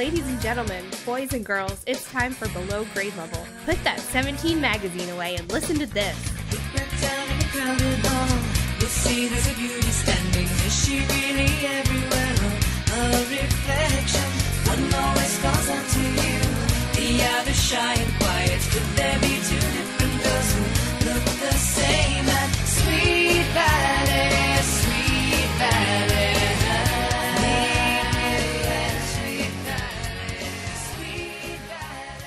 Ladies and gentlemen, boys and girls, it's time for Below Grade Level. Put that 17 magazine away and listen to this. Look back down in the crowded hall. You'll see there's a beauty standing. Is she really everywhere? A reflection. One always calls out to you. The other shy and quiet. Could there be two different girls who look the same? At Sweet Valley, Sweet Valley.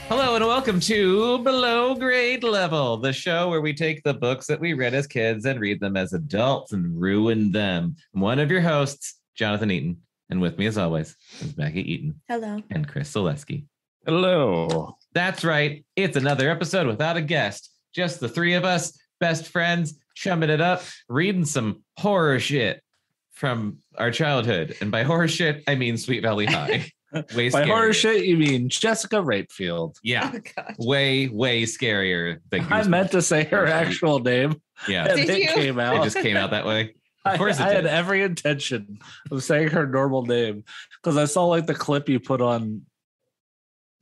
Hello and welcome to Below Grade Level, the show where we take the books that we read as kids and read them as adults and ruin them. I'm one of your hosts, Jonathan Eaton, and with me as always is Bekah Eaton. Hello. And Chris Zaleski. Hello. That's right. It's another episode without a guest. Just the three of us, best friends, chumming it up, reading some horror shit from our childhood. And by horror shit, I mean Sweet Valley High. Way By scarier. horror shit, you mean Jessica Rapefield. Yeah. Oh, God. Way scarier than I meant to say her actual name. Yeah. And Did it you? came It out. just came out that way. Of course I it had did. every intention of saying her normal name because I saw like the clip you put on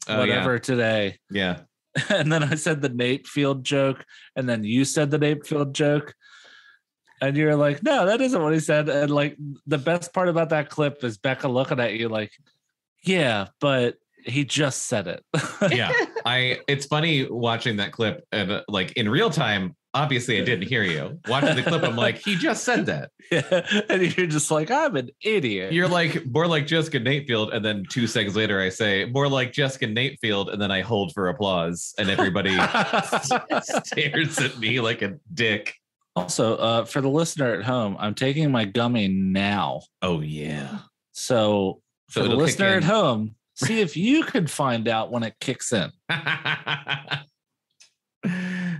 whatever today. Yeah. And then I said the Nape Field joke, and then you said the Nape Field joke. And you're like, no, that isn't what he said. And like the best part about that clip is Bekah looking at you like, yeah, but he just said it. Yeah. It's funny watching that clip and like in real time, obviously I didn't hear you. Watching the clip, I'm like, he just said that. Yeah. And you're just like, I'm an idiot. You're like more like Jessica Natefield, and then 2 seconds later I say more like Jessica Natefield, and then I hold for applause and everybody stares at me like a dick. Also, for the listener at home, I'm taking my gummy now. Oh yeah. So for the it'll kick listener in. at home, see if you can find out when it kicks in. All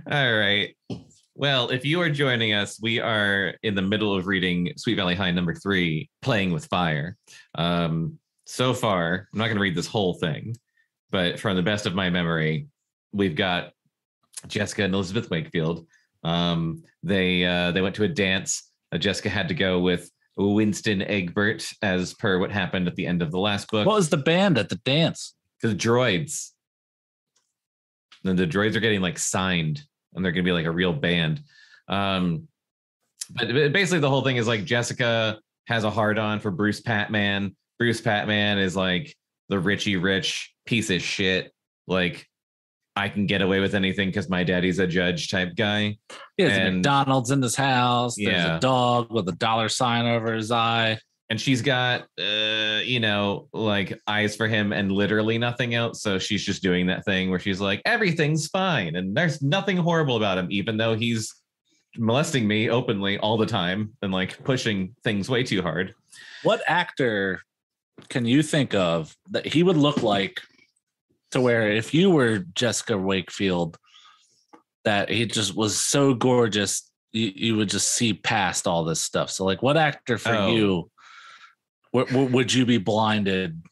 right. Well, if you are joining us, we are in the middle of reading Sweet Valley High number 3, Playing with Fire. So far, I'm not going to read this whole thing, but from the best of my memory, we've got Jessica and Elizabeth Wakefield. They went to a dance. Jessica had to go with Winston Egbert, as per what happened at the end of the last book. What was the band at the dance? The droids. And the droids are getting like signed, and they're gonna be like a real band. But basically the whole thing is like Jessica has a hard-on for Bruce Patman. Bruce Patman is like the Richie Rich piece of shit. Like, I can get away with anything because my daddy's a judge type guy. He has And- McDonald's in his house. There's Yeah. a dog with a dollar sign over his eye. And she's got, like eyes for him and literally nothing else. So she's just doing that thing where she's like, everything's fine. And there's nothing horrible about him, even though he's molesting me openly all the time and like pushing things way too hard. What actor can you think of that he would look like to where if you were Jessica Wakefield, that he just was so gorgeous, you would just see past all this stuff? So like what actor for you would you be blinded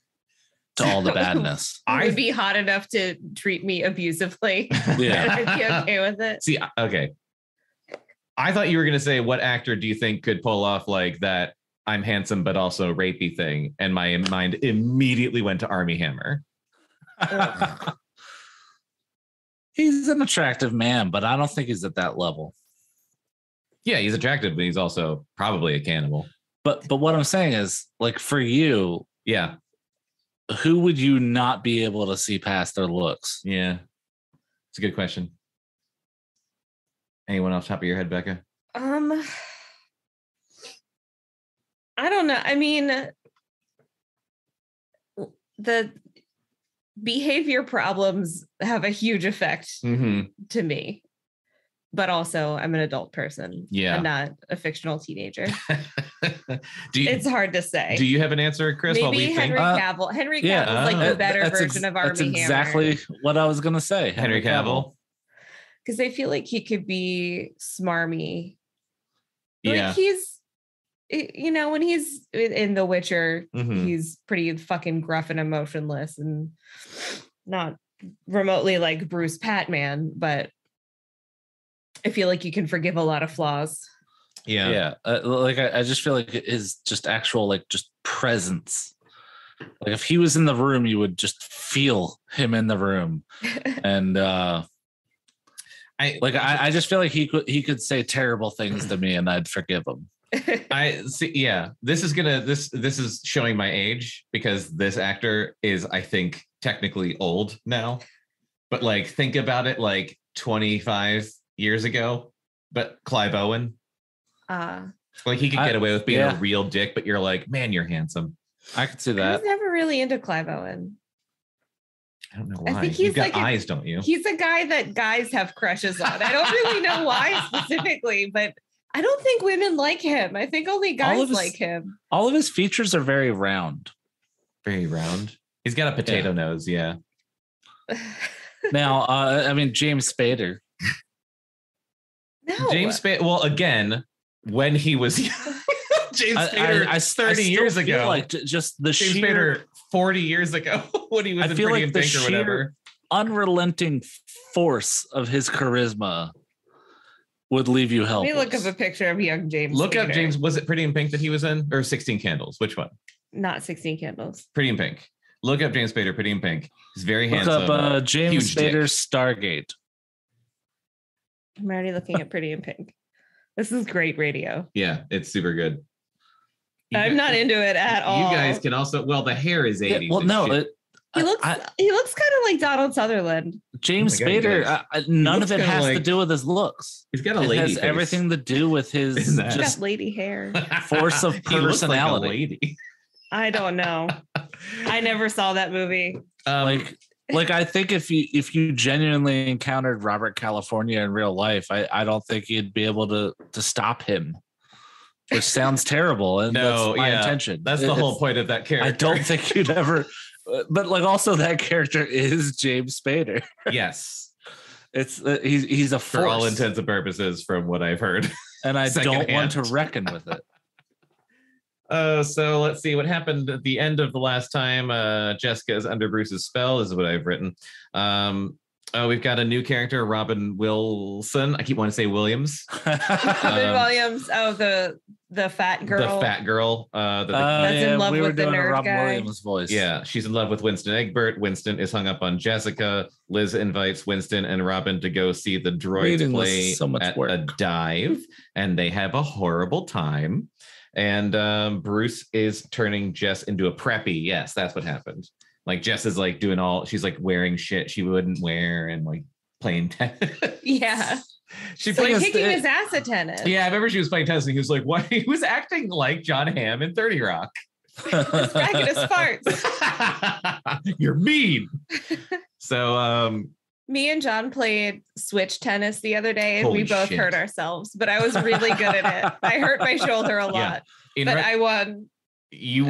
to all the badness? I would be hot enough to treat me abusively. Yeah. And I'd be okay with it. See, okay. I thought you were going to say, what actor do you think could pull off like that I'm handsome but also rapey thing? And my mind immediately went to Armie Hammer. He's an attractive man, but I don't think he's at that level. Yeah, he's attractive, but he's also probably a cannibal. But what I'm saying is, like, for you, Yeah. who would you not be able to see past their looks? Yeah. It's a good question. Anyone off the top of your head, Bekah? I don't know. I mean, the behavior problems have a huge effect Mm-hmm. to me. But also, I'm an adult person. Yeah. I'm not a fictional teenager. It's hard to say. Do you have an answer, Chris? while Maybe we Henry think? Cavill. Henry yeah, Cavill's like the better That's version of Armie That's Hammer. exactly what I was gonna say. Henry Cavill. Because I feel like he could be smarmy. Yeah. Like he's, when he's in The Witcher, Mhm. he's pretty fucking gruff and emotionless and not remotely like Bruce Patman, but I feel like you can forgive a lot of flaws. Yeah. Like I just feel like his just actual like just presence Like if he was in the room, you would just feel him in the room. And I just feel like he could say terrible things to me and I'd forgive him. I see. Yeah, this is showing my age because this actor is, I think, technically old now. But like, think about it, like 25 years ago. But Clive Owen, like he could get away with being a real dick, but you're like, man, you're handsome. I could see that. I was never really into Clive Owen. I don't know why. I think You've got eyes, don't you? He's a guy that guys have crushes on. I don't really know why specifically, but I don't think women like him. I think only guys like him. All of his features are very round. Very round. He's got a potato nose, yeah. Now, I mean, James Spader. No. James Spader. Well, again, when he was James Spader 30 years ago, like just the James sheer Spader 40 years ago when he was in Pretty in Pink or whatever. Unrelenting force of his charisma would leave you helpless. Let me look up a picture of young James. Look Spader. up James. Was it Pretty in Pink that he was in, or 16 Candles? Which one? Not 16 Candles. Pretty in Pink. Look up James Spader. Pretty in Pink. He's very handsome. Look up James Spader's Stargate. I'm already looking at Pretty in Pink. This is great radio. Yeah, it's super good. I'm not into it at all. You guys can also. Well, the hair is 80s. Well, no, he looks kind of like Donald Sutherland. James Spader. None of it has to do with his looks. He's got a lady. It has face. everything to do with his just lady hair, force of personality. He looks like a lady. I don't know. I never saw that movie. Like I think if you genuinely encountered Robert California in real life, I don't think you'd be able to stop him. Which sounds terrible, and that's my intention. That's the whole point of that character. I don't think you'd ever, but like also that character is James Spader. Yes, it's he's a force. For all intents and purposes, from what I've heard, and I don't want to reckon with it. So let's see what happened at the end of the last time. Jessica is under Bruce's spell, is what I've written. We've got a new character, Robin Wilson. I keep wanting to say Williams. Robin Williams. Oh, the fat girl. The fat girl. That's in love with the nerd Robin guy. Williams voice. Yeah, she's in love with Winston Egbert. Winston is hung up on Jessica. Liz invites Winston and Robin to go see the droids play at a dive, and they have a horrible time. And Bruce is turning Jess into a preppy. Yes, that's what happened. Like Jess is like doing she's like wearing shit she wouldn't wear and like playing tennis. Yeah. She's like kicking his ass at tennis. Yeah, I remember she was playing tennis and he was like, what? He was acting like John Hamm in 30 Rock. Just bragging his farts. You're mean. So me and John played switch tennis the other day and we both hurt ourselves, but I was really good at it. I hurt my shoulder a lot, but I won. You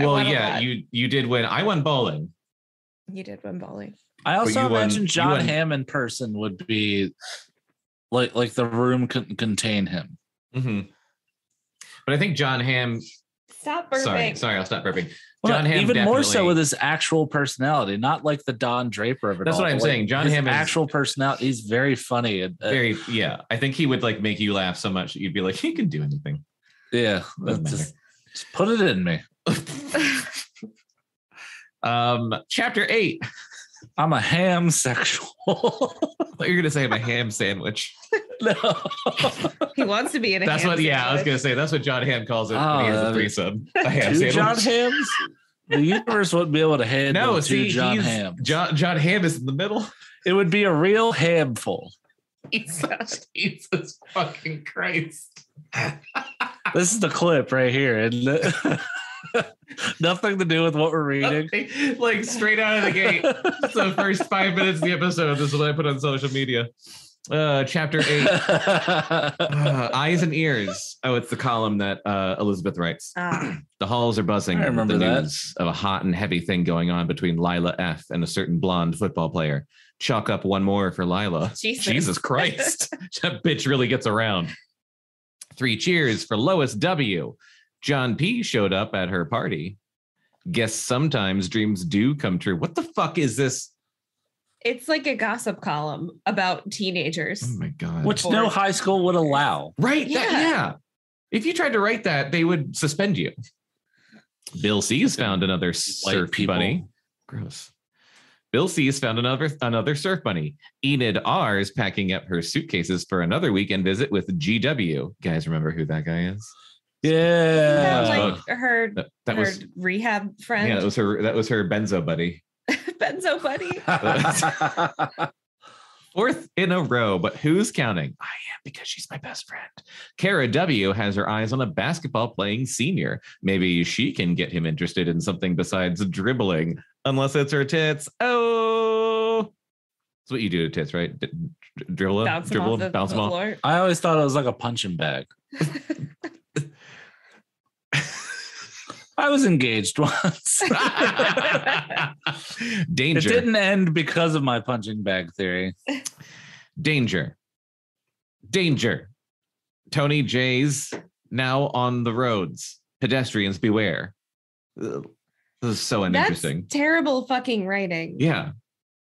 did win. I won bowling. You did win bowling. I also imagine John Hamm in person would be like the room couldn't contain him. Mm-hmm. But I think John Hamm. Stop burping. Sorry, I'll stop burping. Well, John Hamm even more so with his actual personality, not like the Don Draper of it. That's what I'm saying. John Hamm actual personality. He's very funny. Very, yeah. I think he would like make you laugh so much that you'd be like, he can do anything. Yeah, just put it in me. Chapter 8. I'm a ham sexual. I thought you were gonna say I'm a ham sandwich. No. He wants to be in a That's ham what sandwich. I was gonna say that's what John Hamm calls it when he has a threesome. A ham sandwich. John Hams? The universe wouldn't be able to handle John Hamm. John Hamm is in the middle. It would be a real hamful. Jesus fucking Christ. This is the clip right here, isn't it? Nothing to do with what we're reading. Like straight out of the gate. So the first 5 minutes of the episode, this is what I put on social media. Chapter 8. Eyes and ears. Oh, it's the column that Elizabeth writes. The halls are buzzing. I remember the news of a hot and heavy thing going on between Lila F. and a certain blonde football player. Chalk up one more for Lila. Jesus Christ. That bitch really gets around. 3 cheers for Lois W. John P. showed up at her party. Guess sometimes dreams do come true. What the fuck is this? It's like a gossip column about teenagers. Oh my God. Which no high school would allow. Right. Yeah. If you tried to write that, they would suspend you. Bill C's found another surf bunny. Gross. Bill C's found another surf bunny. Enid R's packing up her suitcases for another weekend visit with GW. Guys, remember who that guy is? Yeah. Like her was rehab friend. Yeah, that was her benzo buddy. Benzo buddy. Fourth in a row, but who's counting? I am, because she's my best friend. Kara W. has her eyes on a basketball playing senior. Maybe she can get him interested in something besides dribbling, unless it's her tits. Oh, that's what you do to tits, right? Dribble, bounce them off. I always thought it was like a punching bag. I was engaged once. Danger. It didn't end because of my punching bag theory. Danger. Tony J's now on the roads. Pedestrians beware. This is so uninteresting. That's terrible fucking writing. Yeah.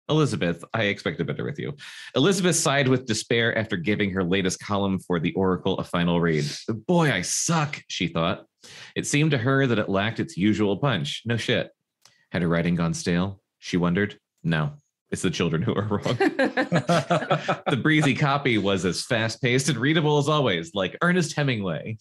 Elizabeth, I expected better with you. Elizabeth sighed with despair after giving her latest column for the Oracle a final read. Boy, I suck, she thought. It seemed to her that it lacked its usual punch. No shit. Had her writing gone stale? She wondered. No, it's the children who are wrong. The breezy copy was as fast-paced and readable as always, like Ernest Hemingway.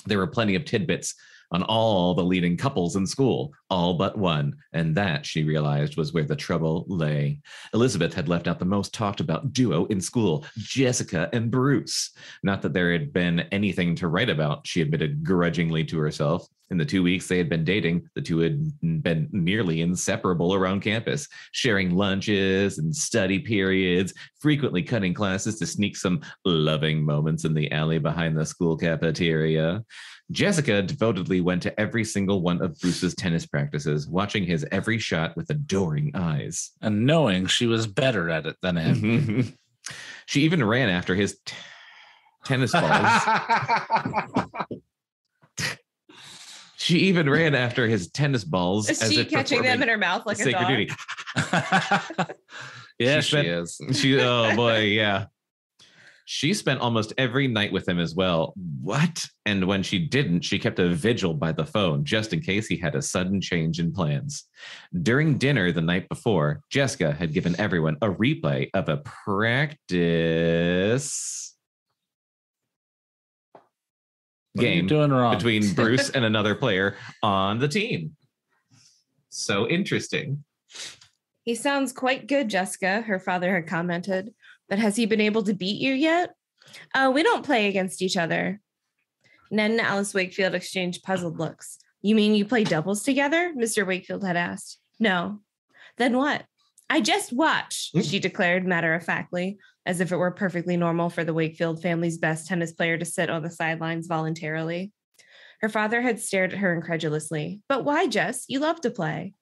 There were plenty of tidbits on all the leading couples in school, all but one, and that, she realized, was where the trouble lay. Elizabeth had left out the most talked about duo in school, Jessica and Bruce. Not that there had been anything to write about, she admitted grudgingly to herself. In the 2 weeks they had been dating, the two had been nearly inseparable around campus, sharing lunches and study periods, frequently cutting classes to sneak some loving moments in the alley behind the school cafeteria. Jessica devotedly went to every single one of Bruce's tennis practices, watching his every shot with adoring eyes. And knowing she was better at it than him. She even ran after his tennis balls. She even ran after his tennis balls. Is she catching them in her mouth like a dog? Duty. Yeah, she is. Oh boy, yeah. She spent almost every night with him as well. What? And when she didn't, she kept a vigil by the phone just in case he had a sudden change in plans. During dinner the night before, Jessica had given everyone a replay of a practice game between Bruce and another player on the team. So interesting. He sounds quite good, Jessica, her father had commented. But has he been able to beat you yet? We don't play against each other. Ned and Alice Wakefield exchanged puzzled looks. You mean you play doubles together? Mr. Wakefield had asked. No. Then what? I just watch, she declared matter-of-factly, as if it were perfectly normal for the Wakefield family's best tennis player to sit on the sidelines voluntarily. Her father had stared at her incredulously. But why, Jess? You love to play.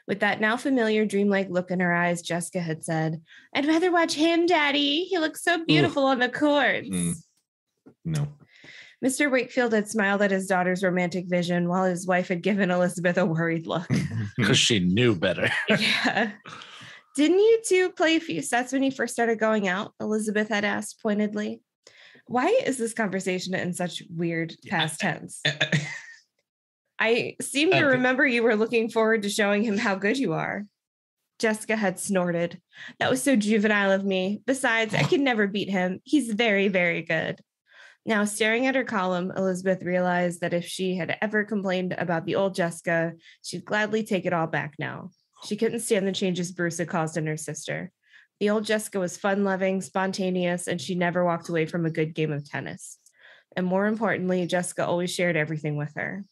With that now familiar dreamlike look in her eyes, Jessica had said, I'd rather watch him, Daddy. He looks so beautiful on the courts. No. Mr. Wakefield had smiled at his daughter's romantic vision while his wife had given Elizabeth a worried look. Because she knew better. Yeah. Didn't you two play a few sets when you first started going out? Elizabeth had asked pointedly. Why is this conversation in such weird past tense? I seem to remember you were looking forward to showing him how good you are. Jessica had snorted. That was so juvenile of me. Besides, I could never beat him. He's very, very good. Now, staring at her column, Elizabeth realized that if she had ever complained about the old Jessica, she'd gladly take it all back now. She couldn't stand the changes Bruce had caused in her sister. The old Jessica was fun-loving, spontaneous, and she never walked away from a good game of tennis. And more importantly, Jessica always shared everything with her.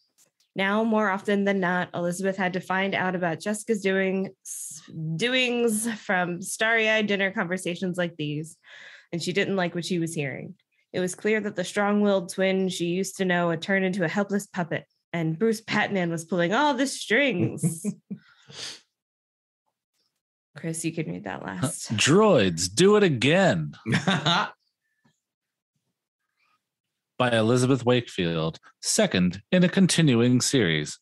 Now, more often than not, Elizabeth had to find out about Jessica's doings from starry-eyed dinner conversations like these, and she didn't like what she was hearing. It was clear that the strong-willed twin she used to know had turned into a helpless puppet, and Bruce Patman was pulling all the strings. Chris, you can read that last. Droids, do it again. By Elizabeth Wakefield, second in a continuing series.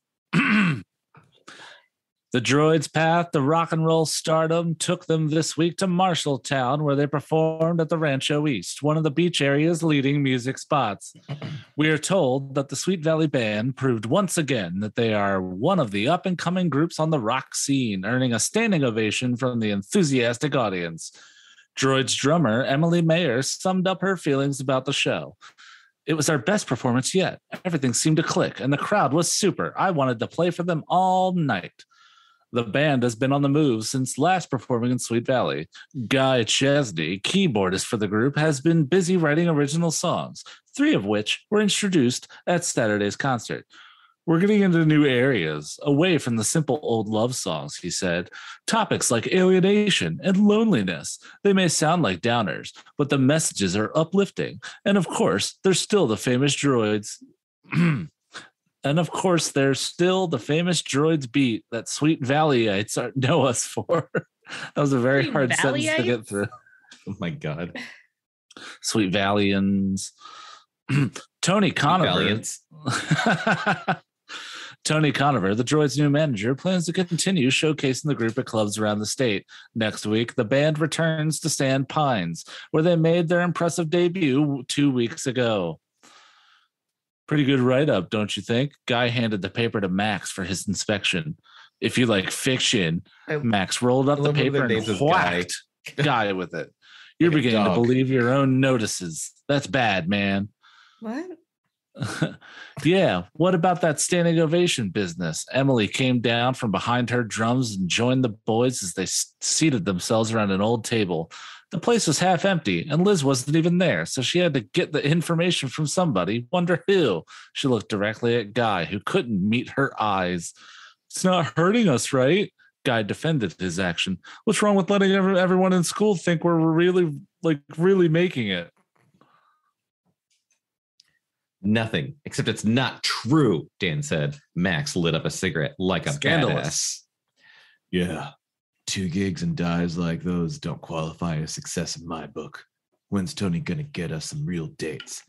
The Droids' path to rock and roll stardom took them this week to Marshalltown, where they performed at the Rancho East, one of the beach area's leading music spots. We are told that the Sweet Valley Band proved once again that they are one of the up-and-coming groups on the rock scene, earning a standing ovation from the enthusiastic audience. Droids' drummer, Emily Mayer, summed up her feelings about the show. It was our best performance yet. Everything seemed to click, and the crowd was super. I wanted to play for them all night. The band has been on the move since last performing in Sweet Valley. Guy Chesney, keyboardist for the group, has been busy writing original songs, 3 of which were introduced at Saturday's concert. We're getting into new areas, away from the simple old love songs, he said. Topics like alienation and loneliness. They may sound like downers, but the messages are uplifting. And of course, there's still the famous Droids. And of course, there's still the famous Droids beat that Sweet Valleyites know us for. That was a very hard sentence to get through. Oh my God. Sweet Valleyans. Tony Conover. Tony Conover, the Droids' new manager, plans to continue showcasing the group at clubs around the state. Next week, the band returns to Sand Pines, where they made their impressive debut 2 weeks ago. Pretty good write-up, don't you think? Guy handed the paper to Max for his inspection. If you like fiction, Max rolled up the paper and whacked Guy with it. You're like beginning to believe your own notices. That's bad, man. What? Yeah, what about that standing ovation business? Emily came down from behind her drums and joined the boys as they seated themselves around an old table. The place was half empty, and Liz wasn't even there, so she had to get the information from somebody. Wonder who? She looked directly at Guy, who couldn't meet her eyes. It's not hurting us, right? Guy defended his action. What's wrong with letting everyone in school think we're really making it? Nothing, except it's not true, Dan said. Max lit up a cigarette like a badass. Yeah. 2 gigs and dives like those don't qualify as success in my book. When's Tony gonna get us some real dates?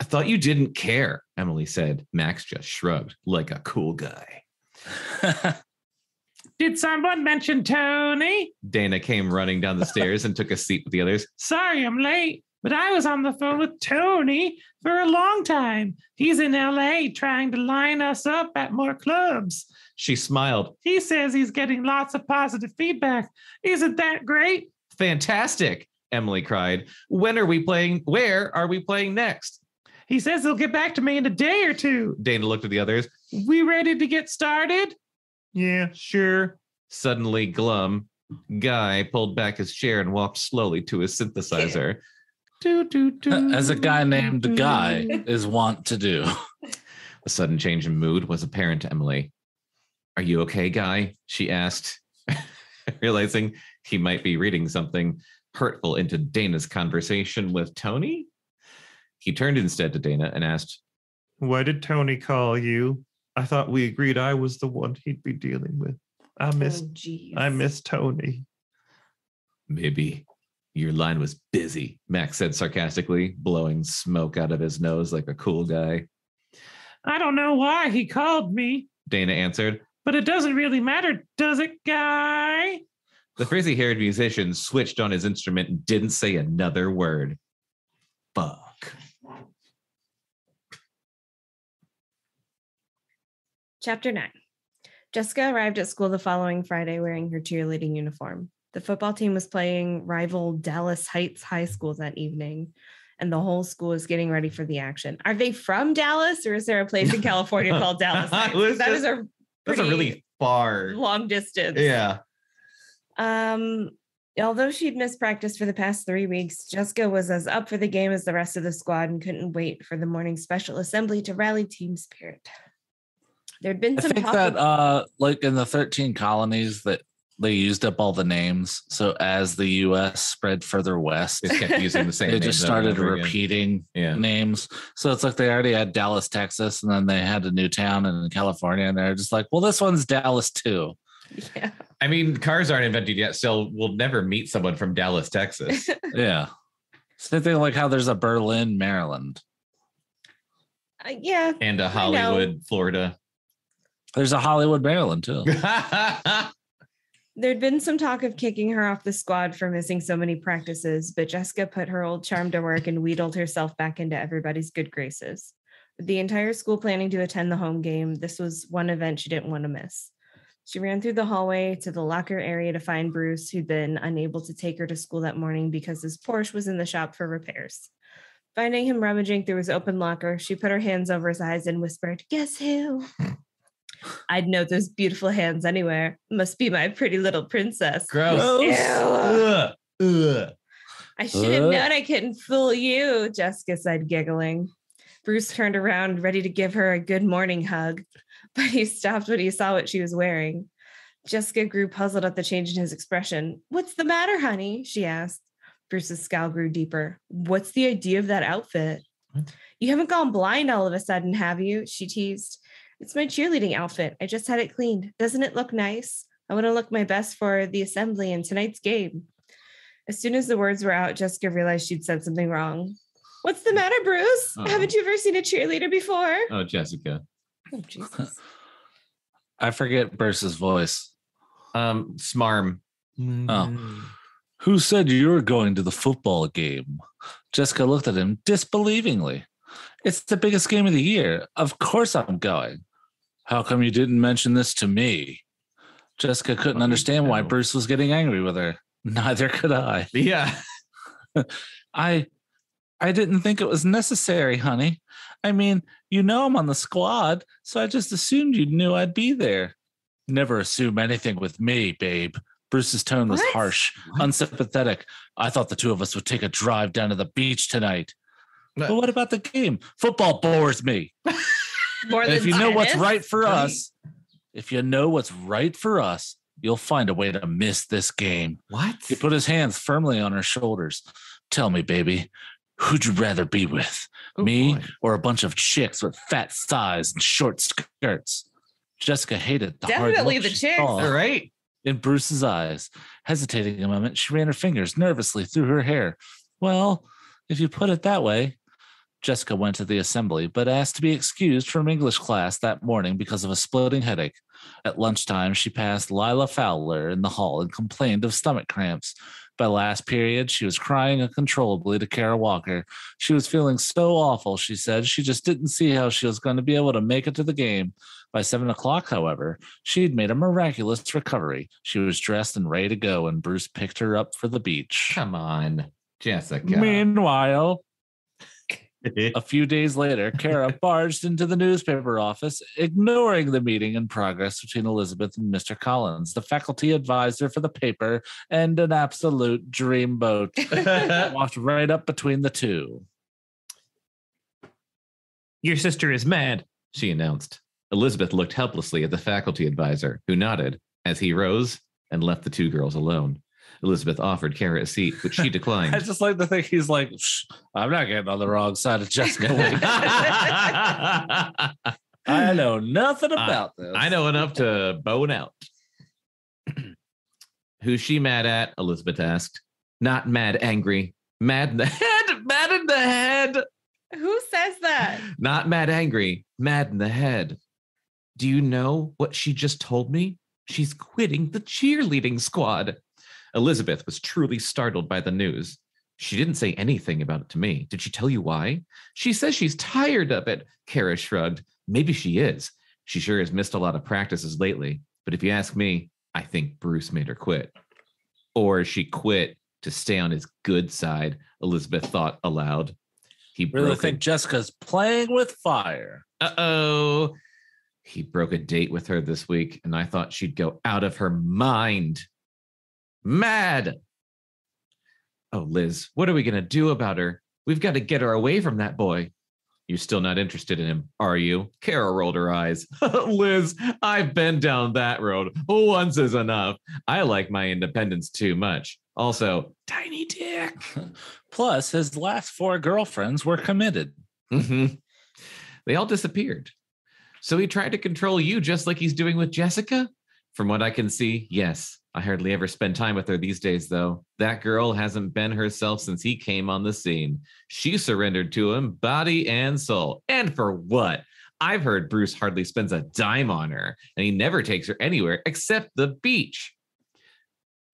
I thought you didn't care, Emily said. Max just shrugged like a cool guy. Did someone mention Tony? Dana came running down the stairs and took a seat with the others. Sorry, I'm late, but I was on the phone with Tony for a long time. He's in LA trying to line us up at more clubs. She smiled. He says he's getting lots of positive feedback. Isn't that great? Fantastic, Emily cried. Where are we playing next? He says he'll get back to me in a day or 2. Dana looked at the others. We ready to get started? Yeah, sure. Suddenly glum, Guy pulled back his chair and walked slowly to his synthesizer. As a guy named Guy is wont to do. A sudden change in mood was apparent to Emily. Are you okay, Guy? She asked, realizing he might be reading something hurtful into Dana's conversation with Tony. He turned instead to Dana and asked, Why did Tony call you? I thought we agreed I was the one he'd be dealing with. I miss Tony. Maybe your line was busy, Max said sarcastically, blowing smoke out of his nose like a cool guy. I don't know why he called me, Dana answered. But it doesn't really matter, does it, Guy? The frizzy-haired musician switched on his instrument and didn't say another word. Fuck. Chapter 9. Jessica arrived at school the following Friday wearing her cheerleading uniform. The football team was playing rival Dallas Heights High School that evening, and the whole school is getting ready for the action. Are they from Dallas, or is there a place in California called Dallas Heights? That's a really far long distance. Yeah. Although she'd missed practice for the past 3 weeks, Jessica was as up for the game as the rest of the squad and couldn't wait for the morning special assembly to rally team spirit. There'd been some talk that like in the 13 colonies that they used up all the names. So as the US spread further west, they kept using the same they just started repeating names. So it's like they already had Dallas, Texas, and then they had a new town in California, and they're just like, well, this one's Dallas too. Yeah. I mean, cars aren't invented yet, so we'll never meet someone from Dallas, Texas. Yeah. Same thing like how there's a Berlin, Maryland. Yeah. And a Hollywood, Florida. There's a Hollywood, Maryland, too. There'd been some talk of kicking her off the squad for missing so many practices, but Jessica put her old charm to work and wheedled herself back into everybody's good graces. With the entire school planning to attend the home game, this was one event she didn't want to miss. She ran through the hallway to the locker area to find Bruce, who'd been unable to take her to school that morning because his Porsche was in the shop for repairs. Finding him rummaging through his open locker, she put her hands over his eyes and whispered, "Guess who?" "I'd know those beautiful hands anywhere. Must be my pretty little princess." Gross. Ew. "I should have known I couldn't fool you," Jessica said, giggling. Bruce turned around, ready to give her a good morning hug, but he stopped when he saw what she was wearing. Jessica grew puzzled at the change in his expression. "What's the matter, honey?" she asked. Bruce's scowl grew deeper. "What's the idea of that outfit?" "What? You haven't gone blind all of a sudden, have you?" she teased. "It's my cheerleading outfit. I just had it cleaned. Doesn't it look nice? I want to look my best for the assembly and tonight's game." As soon as the words were out, Jessica realized she'd said something wrong. "What's the matter, Bruce? Oh. Haven't you ever seen a cheerleader before?" Oh, Jessica. Oh, Jesus. I forget Bruce's voice. Smarm. Oh. "Who said you were going to the football game?" Jessica looked at him disbelievingly. "It's the biggest game of the year. Of course I'm going." "How come you didn't mention this to me?" Jessica couldn't understand why Bruce was getting angry with her. Neither could I. Yeah. I didn't think it was necessary, honey. I mean, you know I'm on the squad, so I just assumed you knew I'd be there. "Never assume anything with me, babe." Bruce's tone was harsh, unsympathetic. "I thought the two of us would take a drive down to the beach tonight." "But what about the game? Football bores me." More than if you know what's right for us, you'll find a way to miss this game. What? He put his hands firmly on her shoulders. "Tell me, baby, who'd you rather be with? Me or a bunch of chicks with fat thighs and short skirts?" Jessica hated the hard Definitely look the she chicks. saw All right. in Bruce's eyes. Hesitating a moment, she ran her fingers nervously through her hair. "Well, if you put it that way." Jessica went to the assembly, but asked to be excused from English class that morning because of a splitting headache. At lunchtime, she passed Lila Fowler in the hall and complained of stomach cramps. By last period, she was crying uncontrollably to Kara Walker. She was feeling so awful, she said. She just didn't see how she was going to be able to make it to the game. By 7 o'clock, however, she'd made a miraculous recovery. She was dressed and ready to go, and Bruce picked her up for the beach. Come on, Jessica. Meanwhile, a few days later, Kara barged into the newspaper office, ignoring the meeting in progress between Elizabeth and Mr. Collins, the faculty advisor for the paper, and an absolute dreamboat. Walked right up between the two. "Your sister is mad," she announced. Elizabeth looked helplessly at the faculty advisor, who nodded as he rose and left the two girls alone. Elizabeth offered Kara a seat, but she declined. I just like to think he's like, "I'm not getting on the wrong side of Jessica. I know nothing about this. I know enough to bone out." "Who's she mad at?" Elizabeth asked. "Not mad, angry. Mad in the head. Mad in the head." Who says that? "Not mad, angry. Mad in the head. Do you know what she just told me? She's quitting the cheerleading squad." Elizabeth was truly startled by the news. "She didn't say anything about it to me. Did she tell you why?" "She says she's tired of it." Kara shrugged. "Maybe she is. She sure has missed a lot of practices lately. But if you ask me, I think Bruce made her quit. Or she quit to stay on his good side," Elizabeth thought aloud. He really think Jessica's playing with fire. Uh-oh. "He broke a date with her this week, and I thought she'd go out of her mind. Mad." "Oh, Liz, what are we going to do about her? We've got to get her away from that boy." "You're still not interested in him, are you?" Kara rolled her eyes. "Liz, I've been down that road. Once is enough. I like my independence too much. Also, tiny dick." Plus, his last 4 girlfriends were committed. Mm-hmm. They all disappeared. "So he tried to control you just like he's doing with Jessica?" "From what I can see, yes. I hardly ever spend time with her these days, though. That girl hasn't been herself since he came on the scene. She surrendered to him, body and soul. And for what? I've heard Bruce hardly spends a dime on her, and he never takes her anywhere except the beach.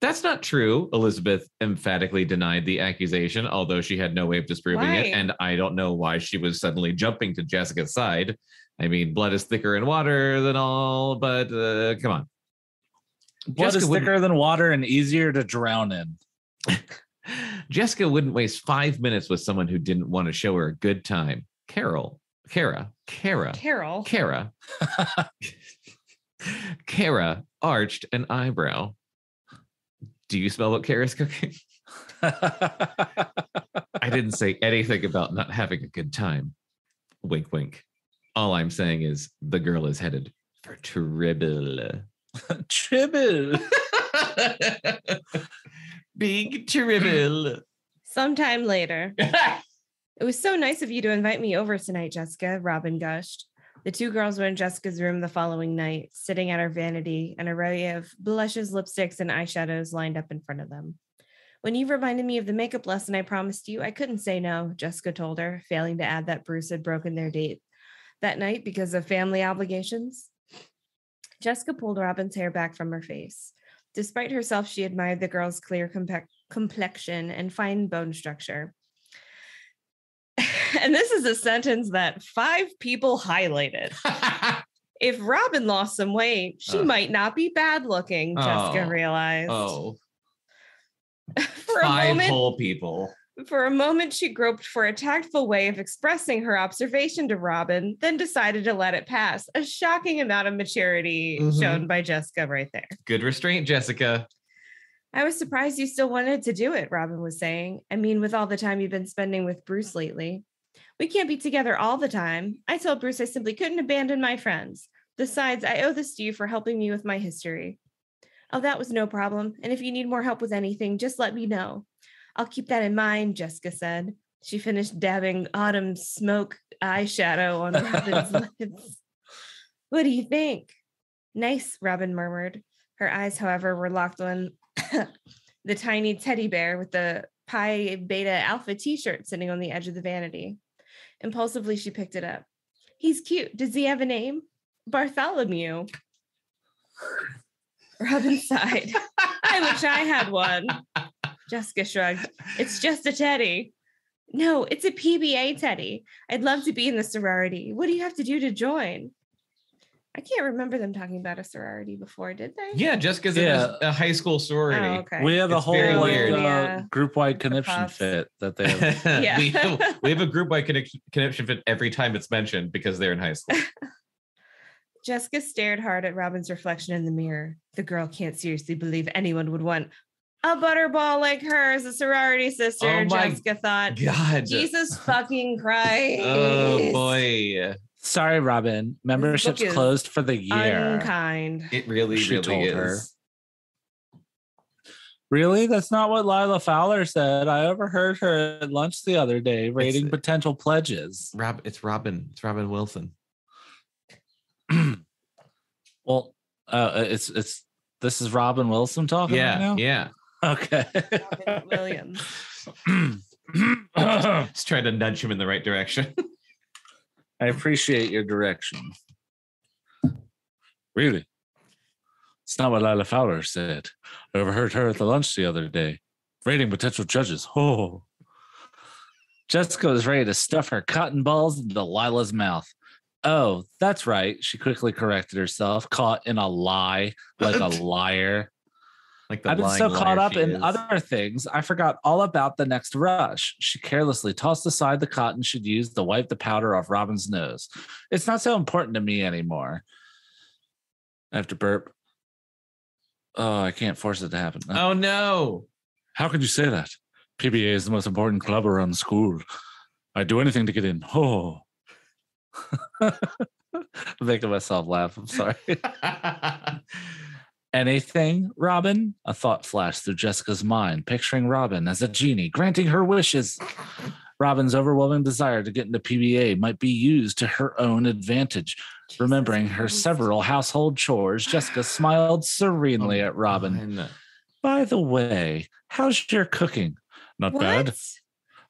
That's not true. Elizabeth emphatically denied the accusation, although she had no way of disproving it. And I don't know why she was suddenly jumping to Jessica's side. I mean, blood is thicker in water than all, but come on. Blood is thicker than water and easier to drown in. Jessica wouldn't waste 5 minutes with someone who didn't want to show her a good time. Kara. Kara arched an eyebrow. Do you smell what Kara's cooking? I didn't say anything about not having a good time. Wink, wink. All I'm saying is the girl is headed for trouble. Trouble. Big trouble. Sometime later. It was so nice of you to invite me over tonight, Jessica, Robin gushed. The two girls were in Jessica's room the following night, sitting at her vanity, an array of blushes, lipsticks, and eyeshadows lined up in front of them. When you reminded me of the makeup lesson I promised you, I couldn't say no, Jessica told her, failing to add that Bruce had broken their date that night because of family obligations. Jessica pulled Robin's hair back from her face. Despite herself, she admired the girl's clear complexion and fine bone structure. And this is a sentence that 5 people highlighted. If Robin lost some weight, she might not be bad looking, Jessica realized. For 5 whole people. For a moment, she groped for a tactful way of expressing her observation to Robin, then decided to let it pass. A shocking amount of maturity shown by Jessica right there. Good restraint, Jessica. I was surprised you still wanted to do it, Robin was saying. I mean, with all the time you've been spending with Bruce lately. We can't be together all the time. I told Bruce I simply couldn't abandon my friends. Besides, I owe this to you for helping me with my history. Oh, that was no problem. And if you need more help with anything, just let me know. I'll keep that in mind, Jessica said. She finished dabbing autumn smoke eyeshadow on Robin's lips. What do you think? Nice, Robin murmured. Her eyes, however, were locked on the tiny teddy bear with the Pi Beta Alpha t-shirt sitting on the edge of the vanity. Impulsively, she picked it up. He's cute. Does he have a name? Bartholomew. Robin sighed. I wish I had one. Jessica shrugged. It's just a teddy. No, it's a PBA teddy. I'd love to be in the sorority. What do you have to do to join? I can't remember them talking about a sorority before, did they? Yeah, Jessica's in a high school sorority. Oh, okay. We have a whole group-wide conniption fit that they have. we have a group-wide conniption fit every time it's mentioned because they're in high school. Jessica stared hard at Robin's reflection in the mirror. The girl can't seriously believe anyone would want a butterball like her as a sorority sister, Jessica thought. God. Jesus fucking Christ. Oh, boy. Sorry, Robin. Membership's closed for the year. Unkind. It really told is. Her. Really? That's not what Lila Fowler said. I overheard her at lunch the other day rating potential pledges. It's Robin. It's Robin Wilson. Well, this is Robin Wilson talking right now? Yeah. Okay. Robin Williams. Just trying to nudge him in the right direction. I appreciate your direction. Really? It's not what Lila Fowler said. I overheard her at the lunch the other day, rating potential judges. Oh. Jessica was ready to stuff her cotton balls into Lila's mouth. Oh, that's right. She quickly corrected herself, caught in a lie, like a liar. Like I've been so caught up in other things, I forgot all about the next rush. She carelessly tossed aside the cotton she'd used to wipe the powder off Robin's nose. It's not so important to me anymore. I have to burp. Oh, I can't force it to happen. Oh, no. How could you say that? PBA is the most important club around school. I'd do anything to get in. Oh. I'm making myself laugh. I'm sorry. Anything, Robin? A thought flashed through Jessica's mind, picturing Robin as a genie, granting her wishes. Robin's overwhelming desire to get into PBA might be used to her own advantage. Remembering her several household chores, Jessica smiled serenely at Robin. By the way, how's your cooking? Not bad.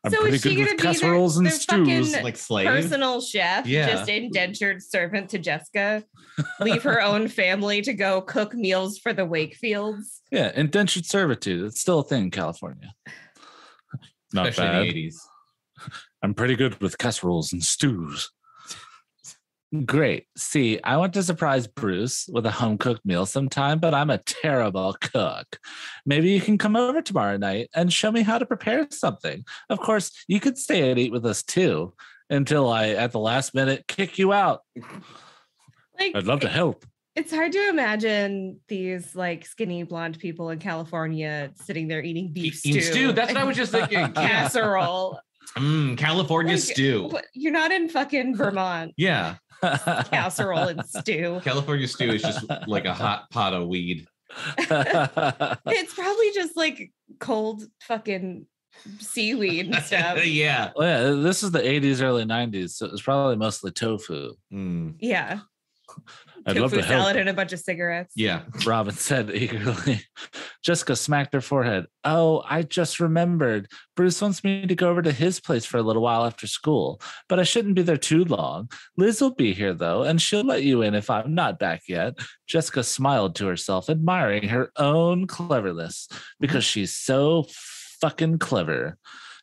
I'm so pretty is she good gonna with be casseroles and their stews. Like slave. personal chef, just indentured servant to Jessica? Leave her own family to go cook meals for the Wakefields? Yeah, indentured servitude. It's still a thing in California. Not Especially bad. in the 80s. I'm pretty good with casseroles and stews. Great. See, I want to surprise Bruce with a home-cooked meal sometime, but I'm a terrible cook. Maybe you can come over tomorrow night and show me how to prepare something. Of course, you could stay and eat with us too, until I, at the last minute, kick you out. Like, I'd love to help. It's hard to imagine these like skinny blonde people in California sitting there eating beef stew. That's what I was just thinking. Casserole. California Like, stew. But you're not in fucking Vermont. Yeah. Casserole and stew. California stew is just like a hot pot of weed. It's probably just like cold fucking seaweed and stuff. Yeah. Well, yeah, this is the 80s, early 90s, so it's probably mostly tofu. Yeah. I'd love to Tofu salad help. and a bunch of cigarettes. Yeah. Robin said eagerly. Jessica smacked her forehead. Oh, I just remembered. Bruce wants me to go over to his place for a little while after school, but I shouldn't be there too long. Liz will be here, though, and she'll let you in if I'm not back yet. Jessica smiled to herself, admiring her own cleverness because she's so fucking clever.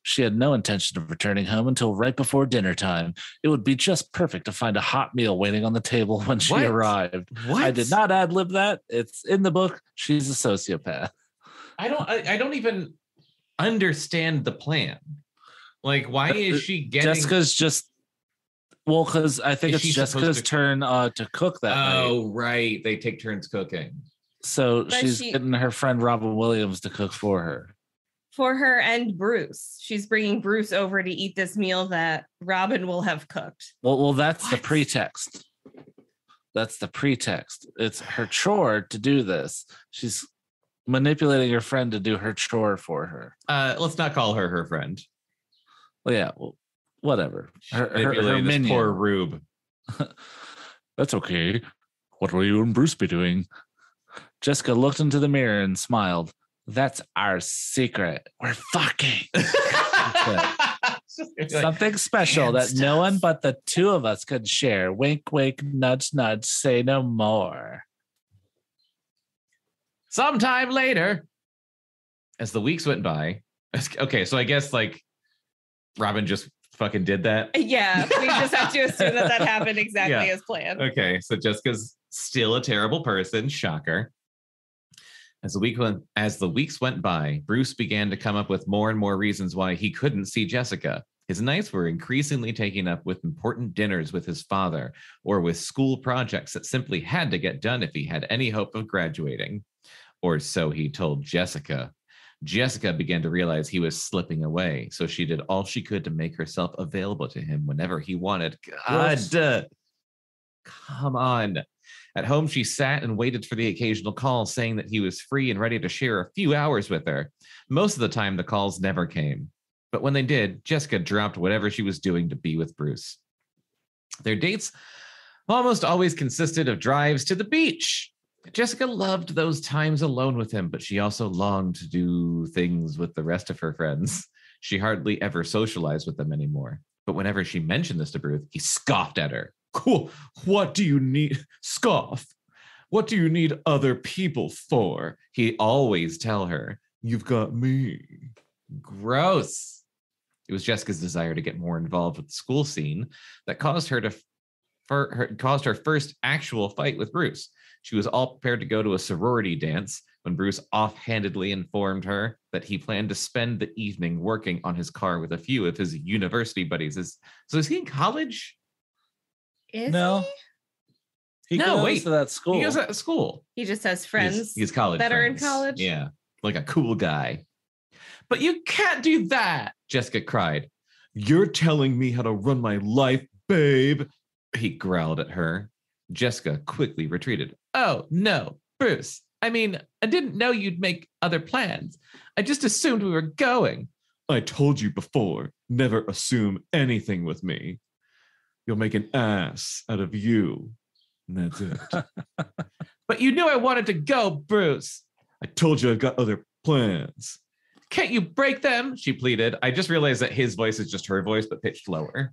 She had no intention of returning home until right before dinner time. It would be just perfect to find a hot meal waiting on the table when she arrived. What? I did not ad-lib that. It's in the book. She's a sociopath. I don't even understand the plan. Like, why is she getting... Jessica's just... Well, because I think Is it's she supposed Jessica's to- turn to cook that night. Oh, right. They take turns cooking. So But she's she- getting her friend Robin Williams to cook for her. For her and Bruce. She's bringing Bruce over to eat this meal that Robin will have cooked. Well, that's the What? pretext. That's the pretext. It's her chore to do this. She's manipulating her friend to do her chore for her. Let's not call her friend. Well, yeah, well, whatever. Her Manipulating this minion. poor Rube. That's okay. What will you and Bruce be doing? Jessica looked into the mirror and smiled. That's our secret. We're fucking. Something special that no one but the two of us could share. Wink, wink, nudge, nudge, say no more. Sometime later, as the weeks went by. Okay, so I guess like Robin just fucking did that. Yeah, we just have to assume that happened exactly as planned. Okay, so Jessica's still a terrible person. Shocker. As the weeks went by, Bruce began to come up with more and more reasons why he couldn't see Jessica. His nights were increasingly taken up with important dinners with his father or with school projects that simply had to get done if he had any hope of graduating. Or so he told Jessica. Jessica began to realize he was slipping away, so she did all she could to make herself available to him whenever he wanted. God, come on. At home, she sat and waited for the occasional call, saying that he was free and ready to share a few hours with her. Most of the time, the calls never came. But when they did, Jessica dropped whatever she was doing to be with Bruce. Their dates almost always consisted of drives to the beach. Jessica loved those times alone with him, but she also longed to do things with the rest of her friends. She hardly ever socialized with them anymore. But whenever she mentioned this to Bruce, he scoffed at her. Cool. What do you need? Scoff. What do you need other people for? He'd always tell her, you've got me. Gross. It was Jessica's desire to get more involved with the school scene that caused her first actual fight with Bruce. She was all prepared to go to a sorority dance when Bruce offhandedly informed her that he planned to spend the evening working on his car with a few of his university buddies. So is he in college? Is No. He goes to that school. He goes to school. he just has friends He's college that are in friends. college? Yeah, like a cool guy. But you can't do that, Jessica cried. You're telling me how to run my life, babe. He growled at her. Jessica quickly retreated. Oh, no, Bruce. I mean, I didn't know you'd make other plans. I just assumed we were going. I told you before, never assume anything with me. You'll make an ass out of you. And that's it. But you knew I wanted to go, Bruce. I told you I've got other plans. Can't you break them? She pleaded. I just realized that his voice is just her voice, but pitched lower.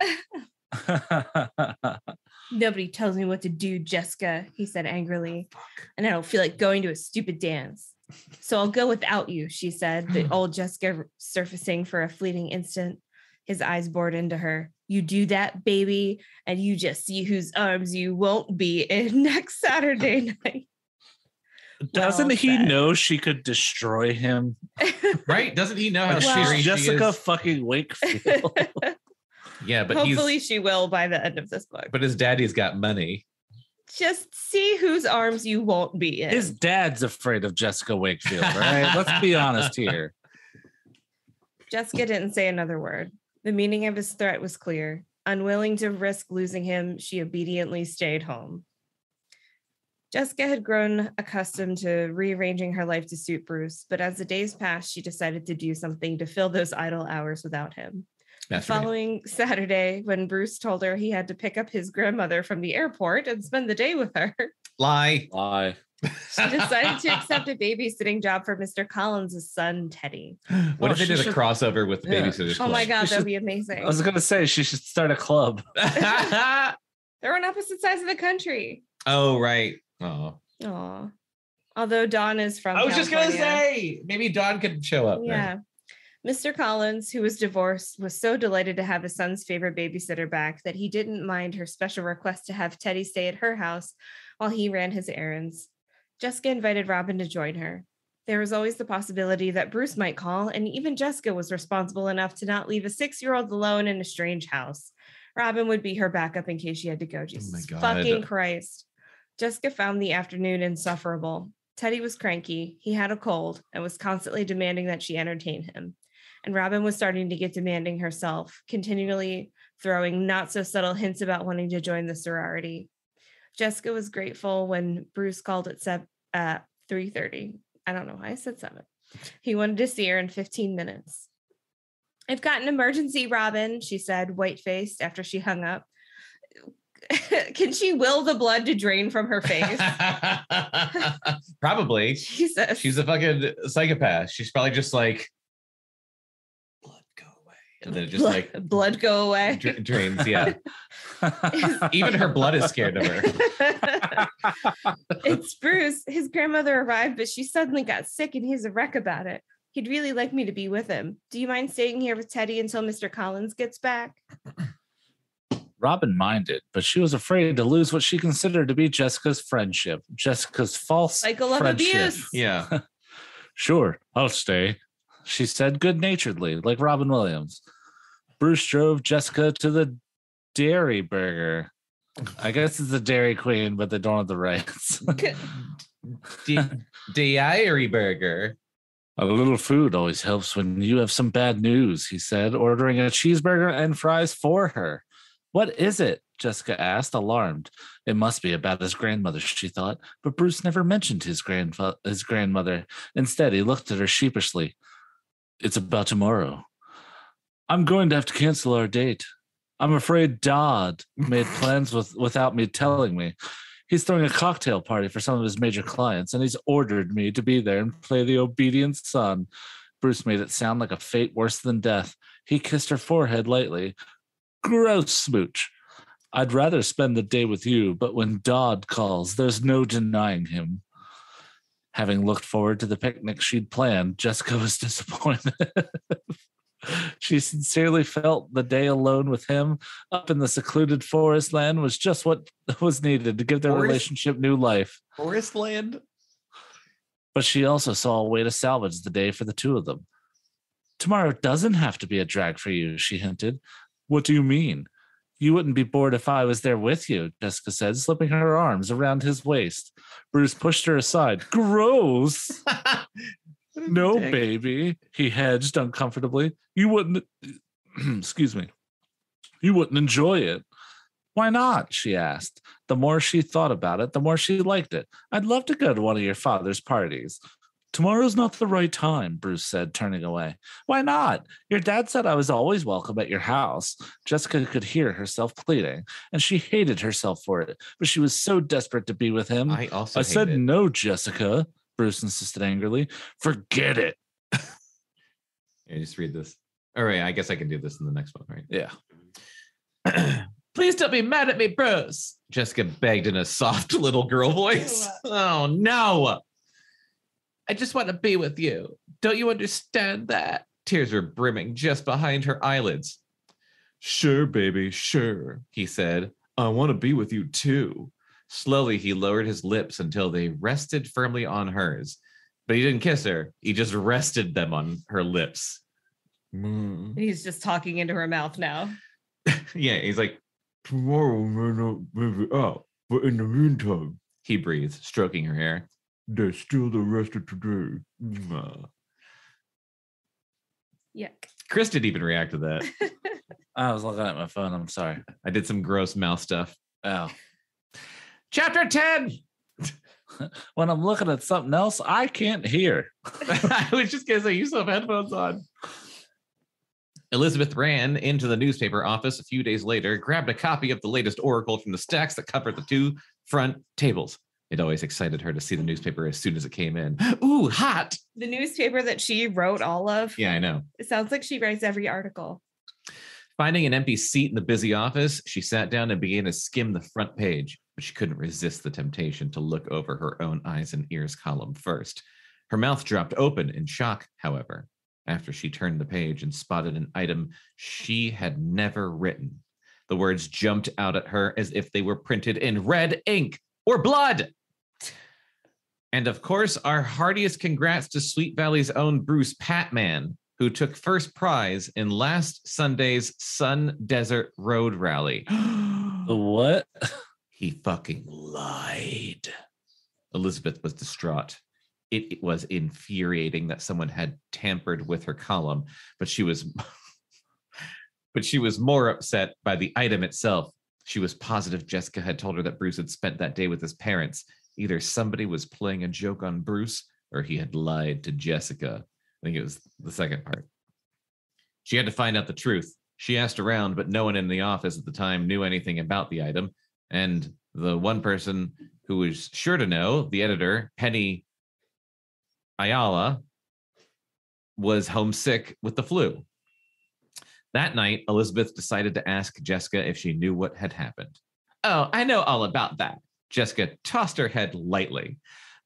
Nobody tells me what to do, Jessica, he said angrily. And I don't feel like going to a stupid dance. So I'll go without you, she said, the old Jessica surfacing for a fleeting instant. His eyes bored into her. You do that, baby, and you just see whose arms you won't be in next Saturday night. Doesn't he know she could destroy him? Right? Doesn't he know how she's Jessica fucking Wakefield? Yeah, but hopefully she will by the end of this book. But his daddy's got money. Just see whose arms you won't be in. His dad's afraid of Jessica Wakefield, right? Let's be honest here. Jessica didn't say another word. The meaning of his threat was clear. Unwilling to risk losing him, she obediently stayed home. Jessica had grown accustomed to rearranging her life to suit Bruce, but as the days passed, she decided to do something to fill those idle hours without him. The following Saturday, when Bruce told her he had to pick up his grandmother from the airport and spend the day with her. Lie. She decided to accept a babysitting job for Mr. Collins' son, Teddy. What if they did a crossover with the Babysitter's Club? Oh my God, that'd be amazing. I was going to say, she should start a club. They're on opposite sides of the country. Oh, right. Oh. Although Dawn is from I was California. just going to say, maybe Dawn could show up. Yeah. Mr. Collins, who was divorced, was so delighted to have his son's favorite babysitter back that he didn't mind her special request to have Teddy stay at her house while he ran his errands. Jessica invited Robin to join her. There was always the possibility that Bruce might call, and even Jessica was responsible enough to not leave a 6-year-old alone in a strange house. Robin would be her backup in case she had to go. Jesus fucking Christ. Jessica found the afternoon insufferable. Teddy was cranky, he had a cold, and was constantly demanding that she entertain him. And Robin was starting to get demanding herself, continually throwing not so subtle hints about wanting to join the sorority. Jessica was grateful when Bruce called at 3:30. I don't know why I said 7. He wanted to see her in 15 minutes. I've got an emergency, Robin, she said, white-faced after she hung up. Can she will the blood to drain from her face? Probably. Jesus. She's a fucking psychopath. She's probably just like, and then it just blood go away. Drains, yeah. Even her blood is scared of her. It's Bruce. His grandmother arrived, but she suddenly got sick and he's a wreck about it. He'd really like me to be with him. Do you mind staying here with Teddy until Mr. Collins gets back? Robin minded, but she was afraid to lose what she considered to be Jessica's friendship. Jessica's false cycle of friendship. Abuse. Yeah. Sure, I'll stay, she said good-naturedly, like Robin Williams. Bruce drove Jessica to the Dairy Burger. I guess it's the Dairy Queen, but they don't have the rights. Dairy Burger. A little food always helps when you have some bad news, he said, ordering a cheeseburger and fries for her. What is it? Jessica asked, alarmed. It must be about his grandmother, she thought, but Bruce never mentioned his grandmother. Instead, he looked at her sheepishly. It's about tomorrow. I'm going to have to cancel our date. I'm afraid Dodd made plans without me telling me. He's throwing a cocktail party for some of his major clients, and he's ordered me to be there and play the obedient son. Bruce made it sound like a fate worse than death. He kissed her forehead lightly. Gross smooch. I'd rather spend the day with you, but when Dodd calls, there's no denying him. Having looked forward to the picnic she'd planned, Jessica was disappointed. She sincerely felt the day alone with him up in the secluded forest land was just what was needed to give their relationship new life. Forest land? But she also saw a way to salvage the day for the two of them. Tomorrow doesn't have to be a drag for you, she hinted. What do you mean? You wouldn't be bored if I was there with you, Jessica said, slipping her arms around his waist. Bruce pushed her aside. Gross! No, baby, he hedged uncomfortably. You wouldn't, excuse me, you wouldn't enjoy it. Why not? She asked. The more she thought about it, the more she liked it. I'd love to go to one of your father's parties. Tomorrow's not the right time, Bruce said, turning away. Why not? Your dad said I was always welcome at your house. Jessica could hear herself pleading, and she hated herself for it, but she was so desperate to be with him. I said no, Jessica. Bruce insisted angrily. Forget it. Yeah, just read this. All right, I guess I can do this in the next one, right? Yeah. Please don't be mad at me, Bruce. Jessica begged in a soft little girl voice. Oh, no. I just want to be with you. Don't you understand that? Tears were brimming just behind her eyelids. Sure, baby, sure, he said. I want to be with you, too. Slowly, he lowered his lips until they rested firmly on hers. But he didn't kiss her. He just rested them on her lips. He's just talking into her mouth now. Yeah, he's like, tomorrow may not maybe up, but in the meantime, he breathed, stroking her hair. There's still the rest of today. Yuck. Chris didn't even react to that. I was looking at my phone. I'm sorry. I did some gross mouth stuff. Oh. Chapter 10. When I'm looking at something else, I can't hear. I was just going to say, you still have headphones on. Elizabeth ran into the newspaper office a few days later, grabbed a copy of the latest oracle from the stacks that covered the 2 front tables. It always excited her to see the newspaper as soon as it came in. Ooh, hot! The newspaper that she wrote all of? Yeah, I know. It sounds like she writes every article. Finding an empty seat in the busy office, she sat down and began to skim the front page, but she couldn't resist the temptation to look over her own eyes and ears column first. Her mouth dropped open in shock, however, after she turned the page and spotted an item she had never written. The words jumped out at her as if they were printed in red ink or blood. And of course, our heartiest congrats to Sweet Valley's own Bruce Patman, who took first prize in last Sunday's Sun Desert Road Rally. What? He fucking lied. Elizabeth was distraught. It was infuriating that someone had tampered with her column, but she was more upset by the item itself. She was positive Jessica had told her that Bruce had spent that day with his parents. Either somebody was playing a joke on Bruce or he had lied to Jessica. I think it was the second part. She had to find out the truth. She asked around, but no one in the office at the time knew anything about the item. And the one person who was sure to know, the editor, Penny Ayala, was homesick with the flu. That night, Elizabeth decided to ask Jessica if she knew what had happened. Oh, I know all about that. Jessica tossed her head lightly.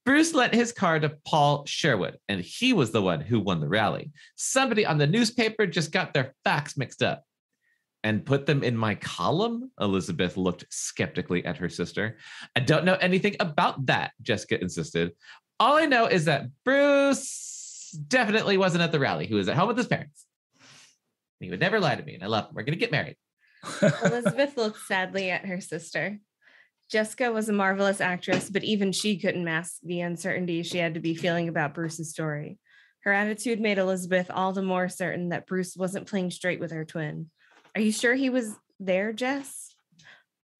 Bruce lent his car to Paul Sherwood, and he was the one who won the rally. Somebody on the newspaper just got their facts mixed up. And put them in my column? Elizabeth looked skeptically at her sister. I don't know anything about that, Jessica insisted. All I know is that Bruce definitely wasn't at the rally. He was at home with his parents. He would never lie to me, and I love him. We're going to get married. Elizabeth looked sadly at her sister. Jessica was a marvelous actress, but even she couldn't mask the uncertainty she had to be feeling about Bruce's story. Her attitude made Elizabeth all the more certain that Bruce wasn't playing straight with her twin. Are you sure he was there, Jess?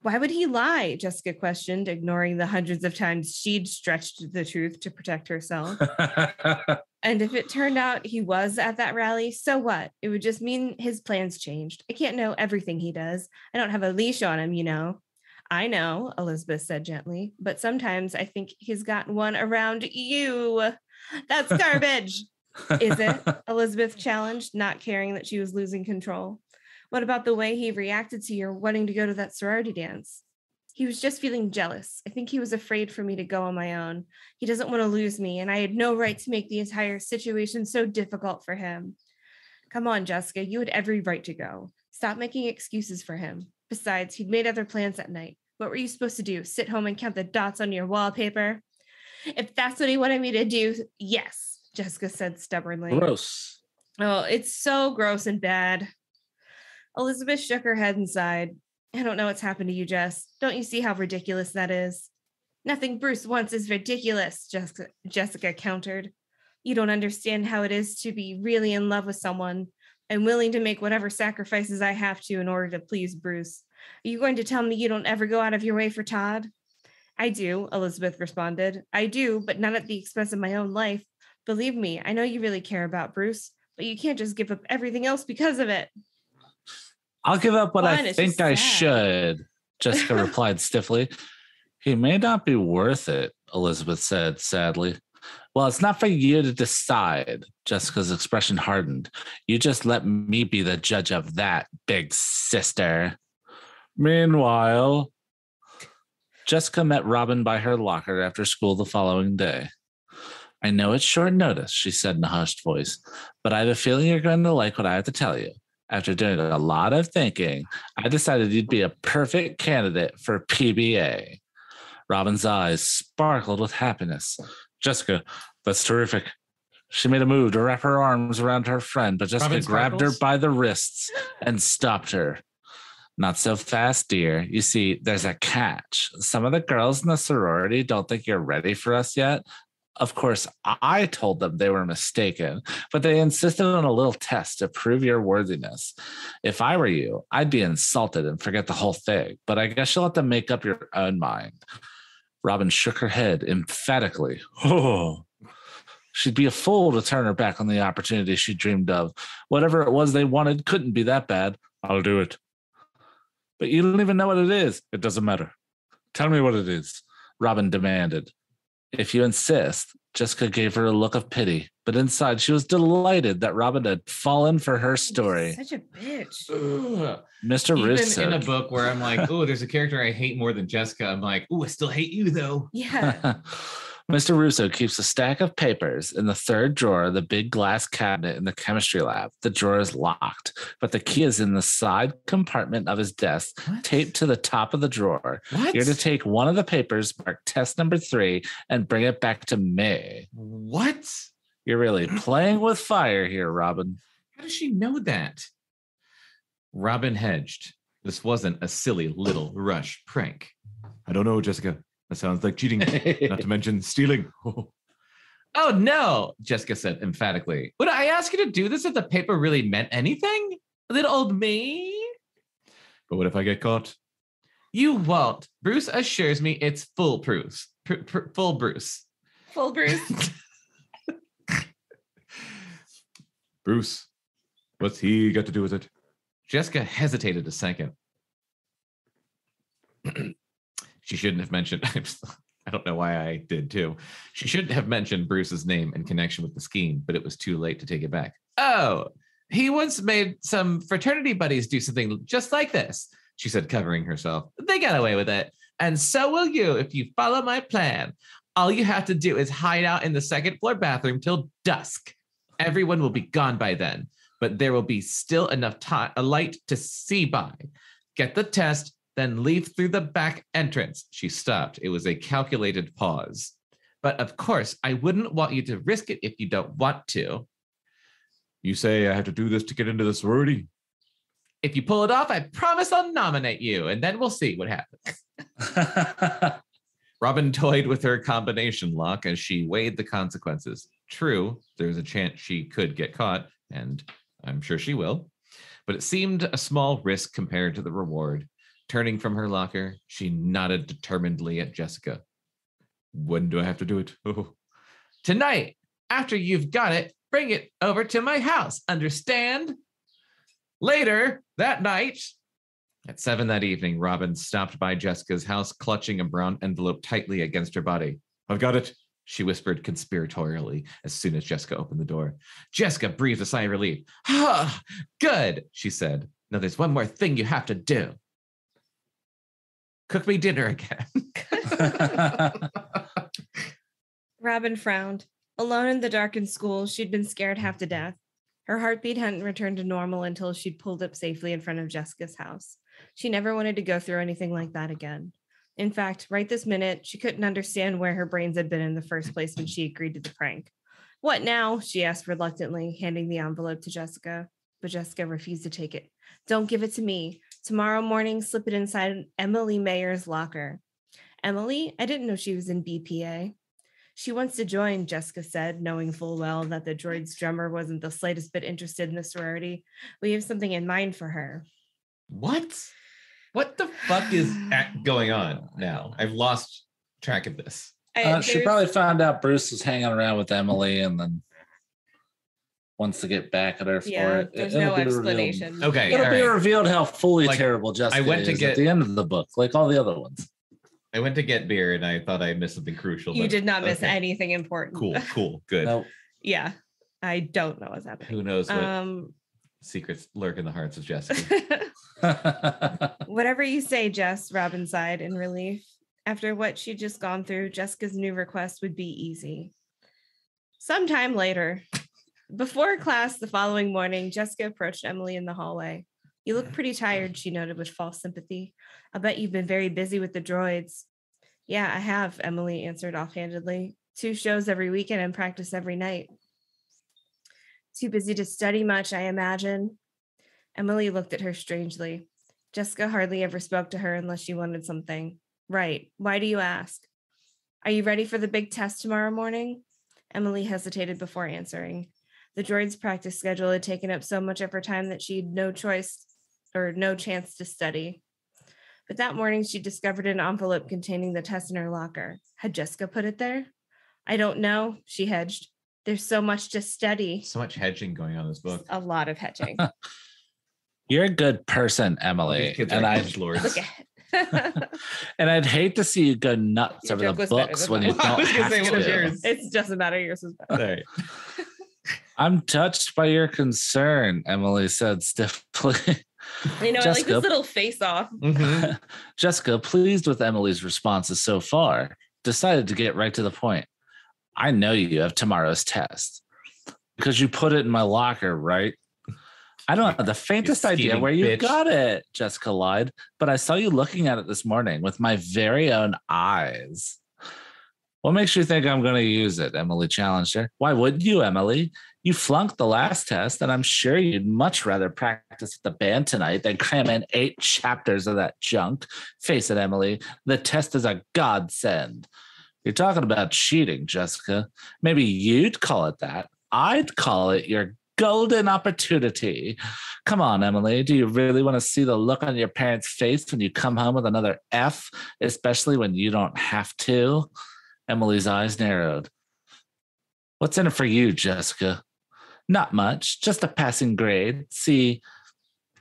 Why would he lie? Jessica questioned, ignoring the hundreds of times she'd stretched the truth to protect herself. And if it turned out he was at that rally, so what? It would just mean his plans changed. I can't know everything he does. I don't have a leash on him, you know. I know, Elizabeth said gently, but sometimes I think he's got one around you. That's garbage. Is it? Elizabeth challenged, not caring that she was losing control. What about the way he reacted to your wanting to go to that sorority dance? He was just feeling jealous. I think he was afraid for me to go on my own. He doesn't want to lose me, and I had no right to make the entire situation so difficult for him. Come on, Jessica, you had every right to go. Stop making excuses for him. Besides, he'd made other plans that night. What were you supposed to do? Sit home and count the dots on your wallpaper? If that's what he wanted me to do, yes, Jessica said stubbornly. Gross. Oh, it's so gross and bad. Elizabeth shook her head and sighed. I don't know what's happened to you, Jess. Don't you see how ridiculous that is? Nothing Bruce wants is ridiculous, Jessica countered. You don't understand how it is to be really in love with someone and willing to make whatever sacrifices I have to in order to please Bruce. Are you going to tell me you don't ever go out of your way for Todd? I do, Elizabeth responded. I do, but not at the expense of my own life. Believe me, I know you really care about Bruce, but you can't just give up everything else because of it. I'll give up what I think I should, Jessica replied stiffly. He may not be worth it, Elizabeth said sadly. Well, it's not for you to decide, Jessica's expression hardened. You just let me be the judge of that, big sister. Meanwhile, Jessica met Robin by her locker after school the following day. I know it's short notice, she said in a hushed voice, but I have a feeling you're going to like what I have to tell you. After doing a lot of thinking, I decided you'd be a perfect candidate for PBA. Robin's eyes sparkled with happiness. Jessica, that's terrific. She made a move to wrap her arms around her friend, but Jessica grabbed her by the wrists and stopped her. Not so fast, dear. You see, there's a catch. Some of the girls in the sorority don't think you're ready for us yet. Of course, I told them they were mistaken, but they insisted on a little test to prove your worthiness. If I were you, I'd be insulted and forget the whole thing, but I guess you'll have to make up your own mind. Robin shook her head emphatically. Oh. She'd be a fool to turn her back on the opportunity she dreamed of. Whatever it was they wanted couldn't be that bad. I'll do it. But you don't even know what it is. It doesn't matter. Tell me what it is, Robin demanded. If you insist, Jessica gave her a look of pity, but inside she was delighted that Robin had fallen for her story. Such a bitch. Ugh. Mr. Russo. Even in a book where I'm like, oh, there's a character I hate more than Jessica, I'm like, oh, I still hate you though. Yeah. Mr. Russo keeps a stack of papers in the third drawer of the big glass cabinet in the chemistry lab. The drawer is locked, but the key is in the side compartment of his desk, taped to the top of the drawer. What? You're to take one of the papers, mark test number 3, and bring it back to me. What? You're really playing with fire here, Robin. How does she know that? Robin hedged. This wasn't a silly little rush prank. I don't know, Jessica. That sounds like cheating, not to mention stealing. Oh, no, Jessica said emphatically. Would I ask you to do this if the paper really meant anything? Little old me? But what if I get caught? You won't. Bruce assures me it's foolproof. Full Bruce. Full Bruce. Bruce, what's he got to do with it? Jessica hesitated a second. She shouldn't have mentioned, I don't know why I did too. She shouldn't have mentioned Bruce's name in connection with the scheme, but it was too late to take it back. Oh, he once made some fraternity buddies do something just like this, she said, covering herself. They got away with it. And so will you if you follow my plan. All you have to do is hide out in the second floor bathroom till dusk. Everyone will be gone by then, but there will be still enough light to see by. Get the test, then leave through the back entrance. She stopped. It was a calculated pause. But of course, I wouldn't want you to risk it if you don't want to. You say I have to do this to get into the sorority? If you pull it off, I promise I'll nominate you, and then we'll see what happens. Robin toyed with her combination lock as she weighed the consequences. True, there's a chance she could get caught, and I'm sure she will. But it seemed a small risk compared to the reward. Turning from her locker, she nodded determinedly at Jessica. When do I have to do it? Oh. Tonight, after you've got it, bring it over to my house. Understand? Later that night, at 7 that evening, Robin stopped by Jessica's house, clutching a brown envelope tightly against her body. I've got it, she whispered conspiratorially as soon as Jessica opened the door. Jessica breathed a sigh of relief. Ah, good, she said. Now there's one more thing you have to do. Cook me dinner again. Robin frowned. Alone in the darkened school, she'd been scared half to death. Her heartbeat hadn't returned to normal until she'd pulled up safely in front of Jessica's house. She never wanted to go through anything like that again. In fact, right this minute, she couldn't understand where her brains had been in the first place when she agreed to the prank. What now? She asked reluctantly, handing the envelope to Jessica. But Jessica refused to take it. Don't give it to me. Tomorrow morning, slip it inside Emily Mayer's locker. Emily? I didn't know she was in BPA. She wants to join, Jessica said, knowing full well that the droid's drummer wasn't the slightest bit interested in the sorority. We have something in mind for her. What? What the fuck is going on now? I've lost track of this. She probably found out Bruce was hanging around with Emily and then wants to get back at her for it. There's no explanation. Revealed. Okay, it'll be revealed how fully terrible Jessica is at the end of the book, like all the other ones. I went to get beer and I thought I missed something crucial. You did not miss anything important. Cool, good. Nope. Yeah. I don't know what's happening. Who knows what secrets lurk in the hearts of Jessica. Whatever you say, Jess, Robin sighed in relief. After what she'd just gone through, Jessica's new request would be easy. Sometime later, before class the following morning, Jessica approached Emily in the hallway. You look pretty tired, she noted with false sympathy. I'll bet you've been very busy with the droids. Yeah, I have, Emily answered offhandedly. 2 shows every weekend and practice every night. Too busy to study much, I imagine. Emily looked at her strangely. Jessica hardly ever spoke to her unless she wanted something. Right. Why do you ask? Are you ready for the big test tomorrow morning? Emily hesitated before answering. The droid's practice schedule had taken up so much of her time that she had no chance to study. But that morning she discovered an envelope containing the test in her locker. Had Jessica put it there? I don't know, she hedged. There's so much to study. So much hedging going on in this book. A lot of hedging. You're a good person, Emily. And Look at and I'd hate to see you go nuts over the books when you don't have to. It doesn't matter. Yours is better. I'm touched by your concern, Emily said stiffly. I know, Jessica, I like this little face off. Mm-hmm. Jessica, pleased with Emily's responses so far, decided to get right to the point. I know you have tomorrow's test because you put it in my locker, right? I don't have the faintest idea where you got it, Jessica lied, but I saw you looking at it this morning with my very own eyes. What makes you think I'm going to use it? Emily challenged her. Why wouldn't you, Emily? You flunked the last test, and I'm sure you'd much rather practice with the band tonight than cram in 8 chapters of that junk. Face it, Emily, the test is a godsend. You're talking about cheating, Jessica. Maybe you'd call it that. I'd call it your golden opportunity. Come on, Emily. Do you really want to see the look on your parents' face when you come home with another F, especially when you don't have to? Emily's eyes narrowed. What's in it for you, Jessica? Not much, just a passing grade. See,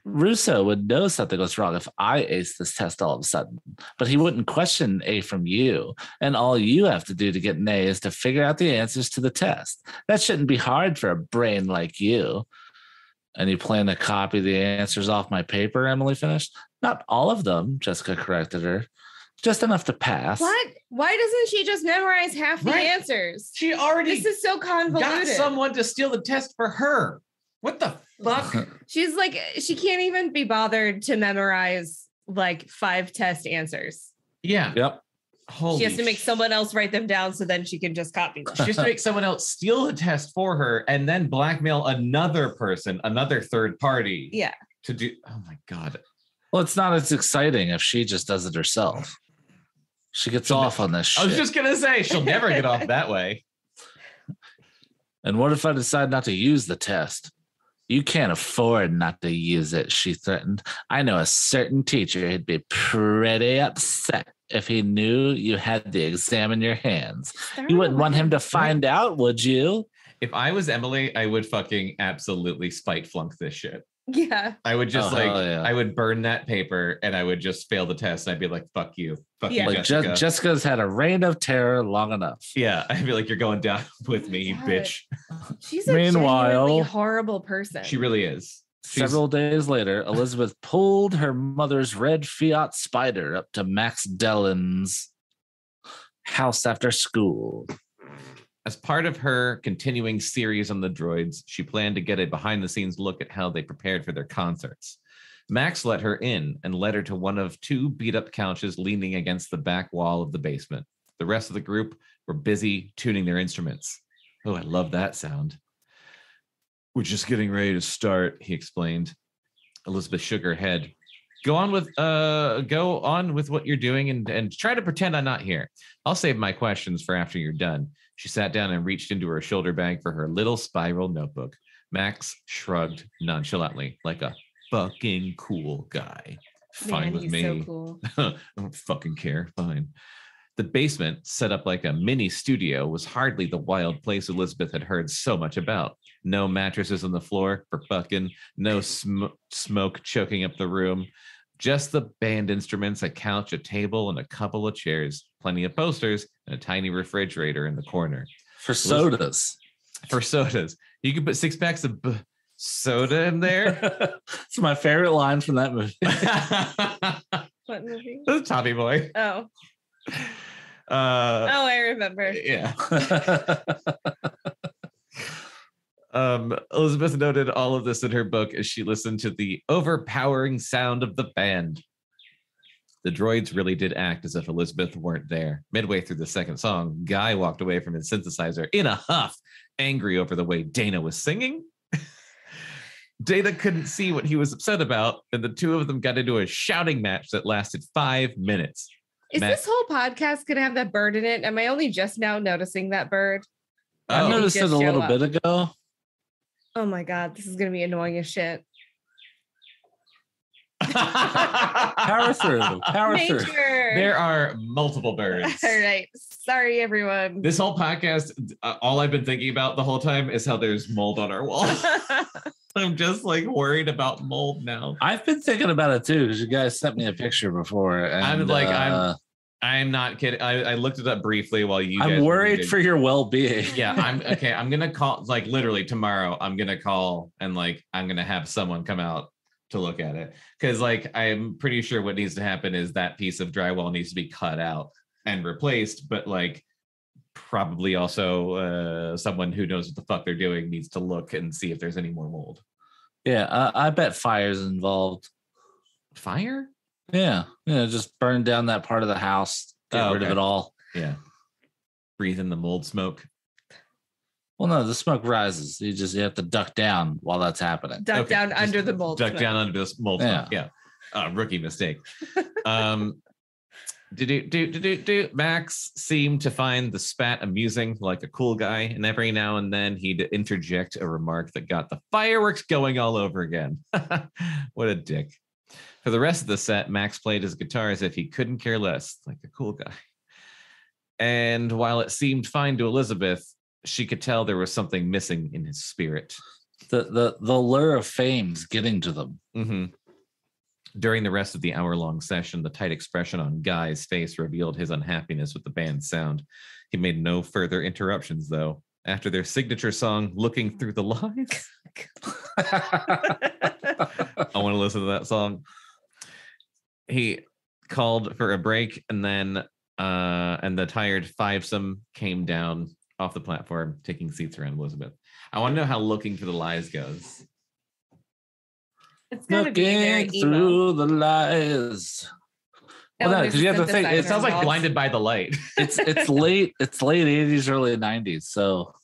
Russo would know something was wrong if I aced this test all of a sudden, but he wouldn't question A from you. And all you have to do to get an A is to figure out the answers to the test. That shouldn't be hard for a brain like you. And you plan to copy the answers off my paper, Emily finished. Not all of them, Jessica corrected her. Just enough to pass. What? Why doesn't she just memorize half the answers? She already This is so convoluted. got someone to steal the test for her. What the fuck? She's like, she can't even be bothered to memorize like 5 test answers. Yeah. Yep. She has to make someone else write them down so then she can just copy them. She has to make someone else steal the test for her and then blackmail another person, another third party. Yeah. To do. Oh my God. Well, it's not as exciting if she just does it herself. She gets off on this shit. I was just going to say, she'll never get off that way. And what if I decide not to use the test? You can't afford not to use it, she threatened. I know a certain teacher who'd be pretty upset if he knew you had the exam in your hands. You wouldn't want him to find out, would you? If I was Emily, I would fucking absolutely spite flunk this shit. Yeah. I would just I would burn that paper and I would just fail the test. And I'd be like, fuck you. Fuck you, like Jessica. Jessica's had a reign of terror long enough. Yeah. I'd be like, you're going down with me, you bitch. She's a genuinely horrible person. She really is. Several days later, Elizabeth pulled her mother's red Fiat Spider up to Max Dillon's house after school. As part of her continuing series on the droids, she planned to get a behind-the-scenes look at how they prepared for their concerts. Max let her in and led her to one of 2 beat-up couches leaning against the back wall of the basement. The rest of the group were busy tuning their instruments. Oh, I love that sound. We're just getting ready to start, he explained. Elizabeth shook her head. Go on with what you're doing and try to pretend I'm not here. I'll save my questions for after you're done. She sat down and reached into her shoulder bag for her little spiral notebook. Max shrugged nonchalantly, like a fucking cool guy. Fine with me. So cool. I don't fucking care. Fine. The basement, set up like a mini studio, was hardly the wild place Elizabeth had heard so much about. No mattresses on the floor for fucking, no smoke choking up the room. Just the band instruments, a couch, a table, and a couple of chairs. Plenty of posters and a tiny refrigerator in the corner. For sodas. For sodas. You could put 6 packs of soda in there. It's my favorite line from that movie. What movie? The Tommy Boy. Oh. I remember. Yeah. Elizabeth noted all of this in her book as she listened to the overpowering sound of the band. The droids really did act as if Elizabeth weren't there. Midway through the second song, Guy walked away from his synthesizer in a huff, angry over the way Dana was singing. Dana couldn't see what he was upset about, and the two of them got into a shouting match that lasted 5 minutes. Is this whole podcast going to have that bird in it? Am I only just now noticing that bird? I noticed it a little bit ago. Oh my God, this is going to be annoying as shit. Power through. There are multiple birds. All right. Sorry, everyone. This whole podcast, all I've been thinking about the whole time is how there's mold on our wall. I'm just like worried about mold now. I've been thinking about it too because you guys sent me a picture before. And, I'm not kidding. I looked it up briefly while you. I'm worried for your well-being. Yeah, I'm gonna call literally tomorrow. I'm gonna call and I'm gonna have someone come out to look at it because I'm pretty sure what needs to happen is that piece of drywall needs to be cut out and replaced, but probably also someone who knows what the fuck they're doing needs to look and see if there's any more mold. Yeah, I bet fire's involved. Fire? Yeah, just burn down that part of the house, get rid of it all. Yeah, breathe in the mold smoke. Well, no, the smoke rises. You have to duck down while that's happening. Duck down under the mold. Duck down under the mold smoke. Yeah. Rookie mistake. Max seemed to find the spat amusing, like a cool guy, and every now and then he'd interject a remark that got the fireworks going all over again. What a dick. For the rest of the set, Max played his guitar as if he couldn't care less, like a cool guy. And while it seemed fine to Elizabeth, she could tell there was something missing in his spirit. The lure of fame's getting to them. Mm-hmm. During the rest of the hour-long session, the tight expression on Guy's face revealed his unhappiness with the band's sound. He made no further interruptions, though. After their signature song, Looking Through the Lies. I want to listen to that song. He called for a break, and then and the tired fivesome came down off the platform, taking seats around Elizabeth. I want to know how Looking Through the Lies goes. It's gonna be very emo. Through the lies. Well, no, because you have to think. It sounds like Blinded by the Light. It's late 80s, early 90s. So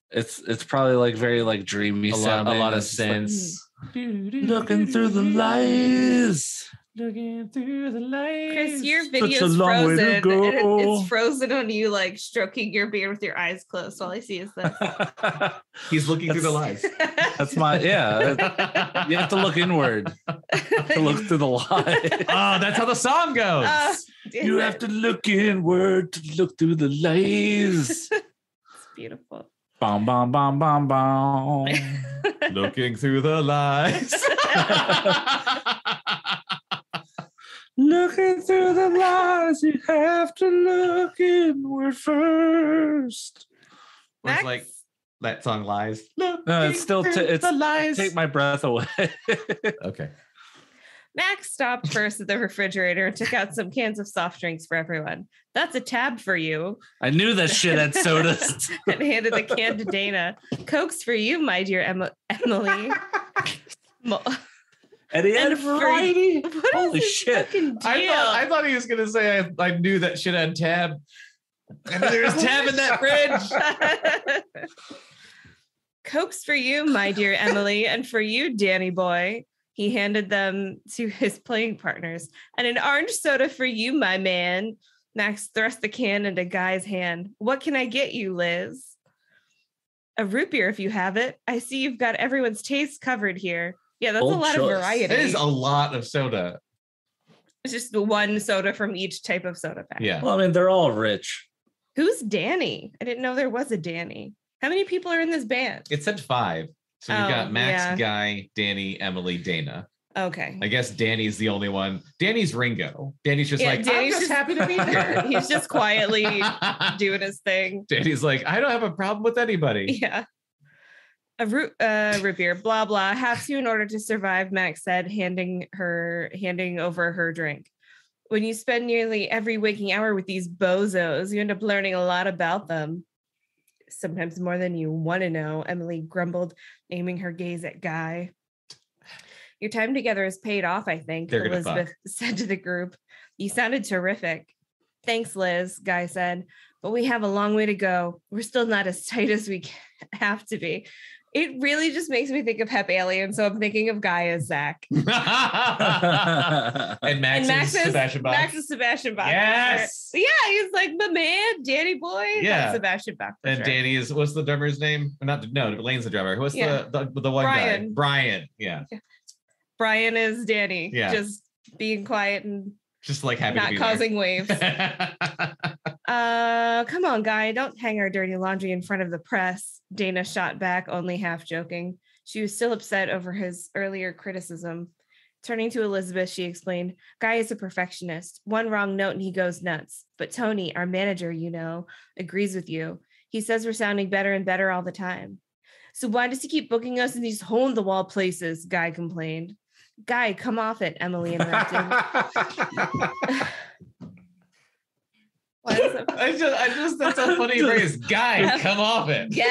it's probably very dreamy sounding. A lot of sense. Looking through the lies. Looking through the lights. Chris, your video's frozen. It's frozen on you, stroking your beard with your eyes closed. All I see is this. He's looking through the lies. That's you have to look inward to look through the lies. Oh, that's how the song goes. You have to look inward to look through the lies. It's beautiful. Bom, bom, bom, bom, bom. Looking through the lies. Looking through the lies, you have to look inward first. It's that song Lies. No, it's still it's the lies. Take my breath away. Okay. Max stopped first at the refrigerator and took out some cans of soft drinks for everyone. That's a tab for you. I knew that shit had sodas. And handed the can to Dana. Coke's for you, my dear Emily. And he had a variety. Holy shit. I thought he was going to say I knew that shit had tab. And there was tab in that fridge. Coke's for you, my dear Emily. And for you, Danny boy. He handed them to his playing partners. And an orange soda for you, my man. Max thrust the can into Guy's hand. What can I get you, Liz? A root beer if you have it. I see you've got everyone's taste covered here. Yeah, that's a lot of variety. It is a lot of soda. It's just the one soda from each type of soda pack. Yeah. Well, I mean, they're all rich. Who's Danny? I didn't know there was a Danny. How many people are in this band? It said 5. So we've got Max, Guy, Danny, Emily, Dana. Okay. I guess Danny's the only one. Danny's Ringo. Danny's just Danny's I'm just happy to be here. He's just quietly doing his thing. Danny's like, I don't have a problem with anybody. Yeah. A root beer, blah, blah. Have to in order to survive, Max said, handing over her drink. When you spend nearly every waking hour with these bozos, you end up learning a lot about them. Sometimes more than you want to know, Emily grumbled, aiming her gaze at Guy. Your time together has paid off, I think, Elizabeth said to the group. You sounded terrific. Thanks, Liz, Guy said. But we have a long way to go. We're still not as tight as we have to be. It really just makes me think of Hep Alien, so I'm thinking of Guy as Zach. and Max is Sebastian Bach. Max is Sebastian Bach. Yes. Yeah, he's like my man, Danny boy. Yeah. Sebastian Bach. And sure. Danny is, what's the drummer's name? Lane's the drummer. What's the one Brian. guy? Brian. Yeah. Brian is Danny. Yeah. Just being quiet and just like happy not to be causing waves. Come on, Guy. Don't hang our dirty laundry in front of the press. Dana shot back, only half joking. She was still upset over his earlier criticism. Turning to Elizabeth, she explained, Guy is a perfectionist. One wrong note and he goes nuts. But Tony, our manager, agrees with you. He says we're sounding better and better all the time. So why does he keep booking us in these hole-in-the-wall places? Guy complained. Guy, come off it, Emily interrupted. I just that's a funny phrase. Guy, come off it. Guy.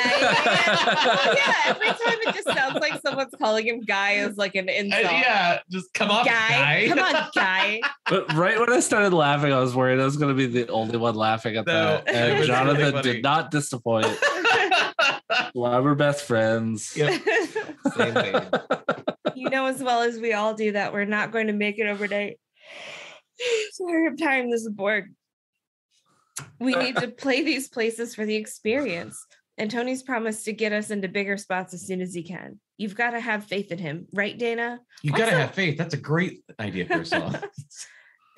Every time it just sounds like someone's calling him Guy as like an insult. Just come off, Guy. Come on, Guy. But right when I started laughing, I was worried I was going to be the only one laughing at that. And Jonathan really did not disappoint. Well, we're best friends. Yep. Same thing. You know as well as we all do that we're not going to make it overnight. Sorry, I'm tiring this board. We need to play these places for the experience. And Tony's promised to get us into bigger spots as soon as he can. You've got to have faith in him. Right, Dana? You've got to have faith. That's a great idea for a song.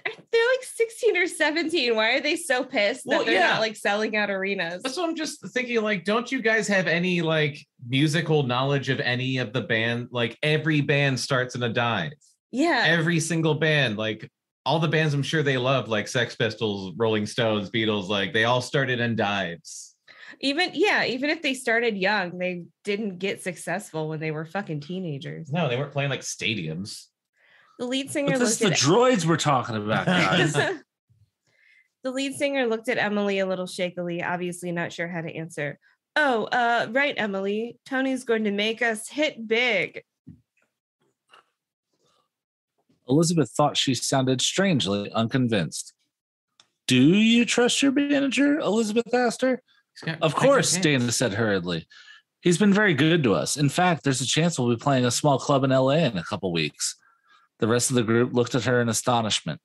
They're like 16 or 17. Why are they so pissed that they're not like selling out arenas? That's what I'm just thinking. Like, don't you guys have any like musical knowledge of any of the band? Like every band starts in a dive. Yeah. Every single band, like all the bands I'm sure they love, like Sex Pistols, Rolling Stones, Beatles, like they all started in dives. Even if they started young, they didn't get successful when they were fucking teenagers. No, they weren't playing like stadiums. The lead singer looked at droids we're talking about, guys. The lead singer looked at Emily a little shakily, obviously not sure how to answer. Oh, right, Emily. Tony's going to make us hit big. Elizabeth thought she sounded strangely unconvinced. Do you trust your manager? Elizabeth asked her. Of course, Dana said hurriedly. He's been very good to us. In fact, there's a chance we'll be playing a small club in LA in a couple weeks. The rest of the group looked at her in astonishment.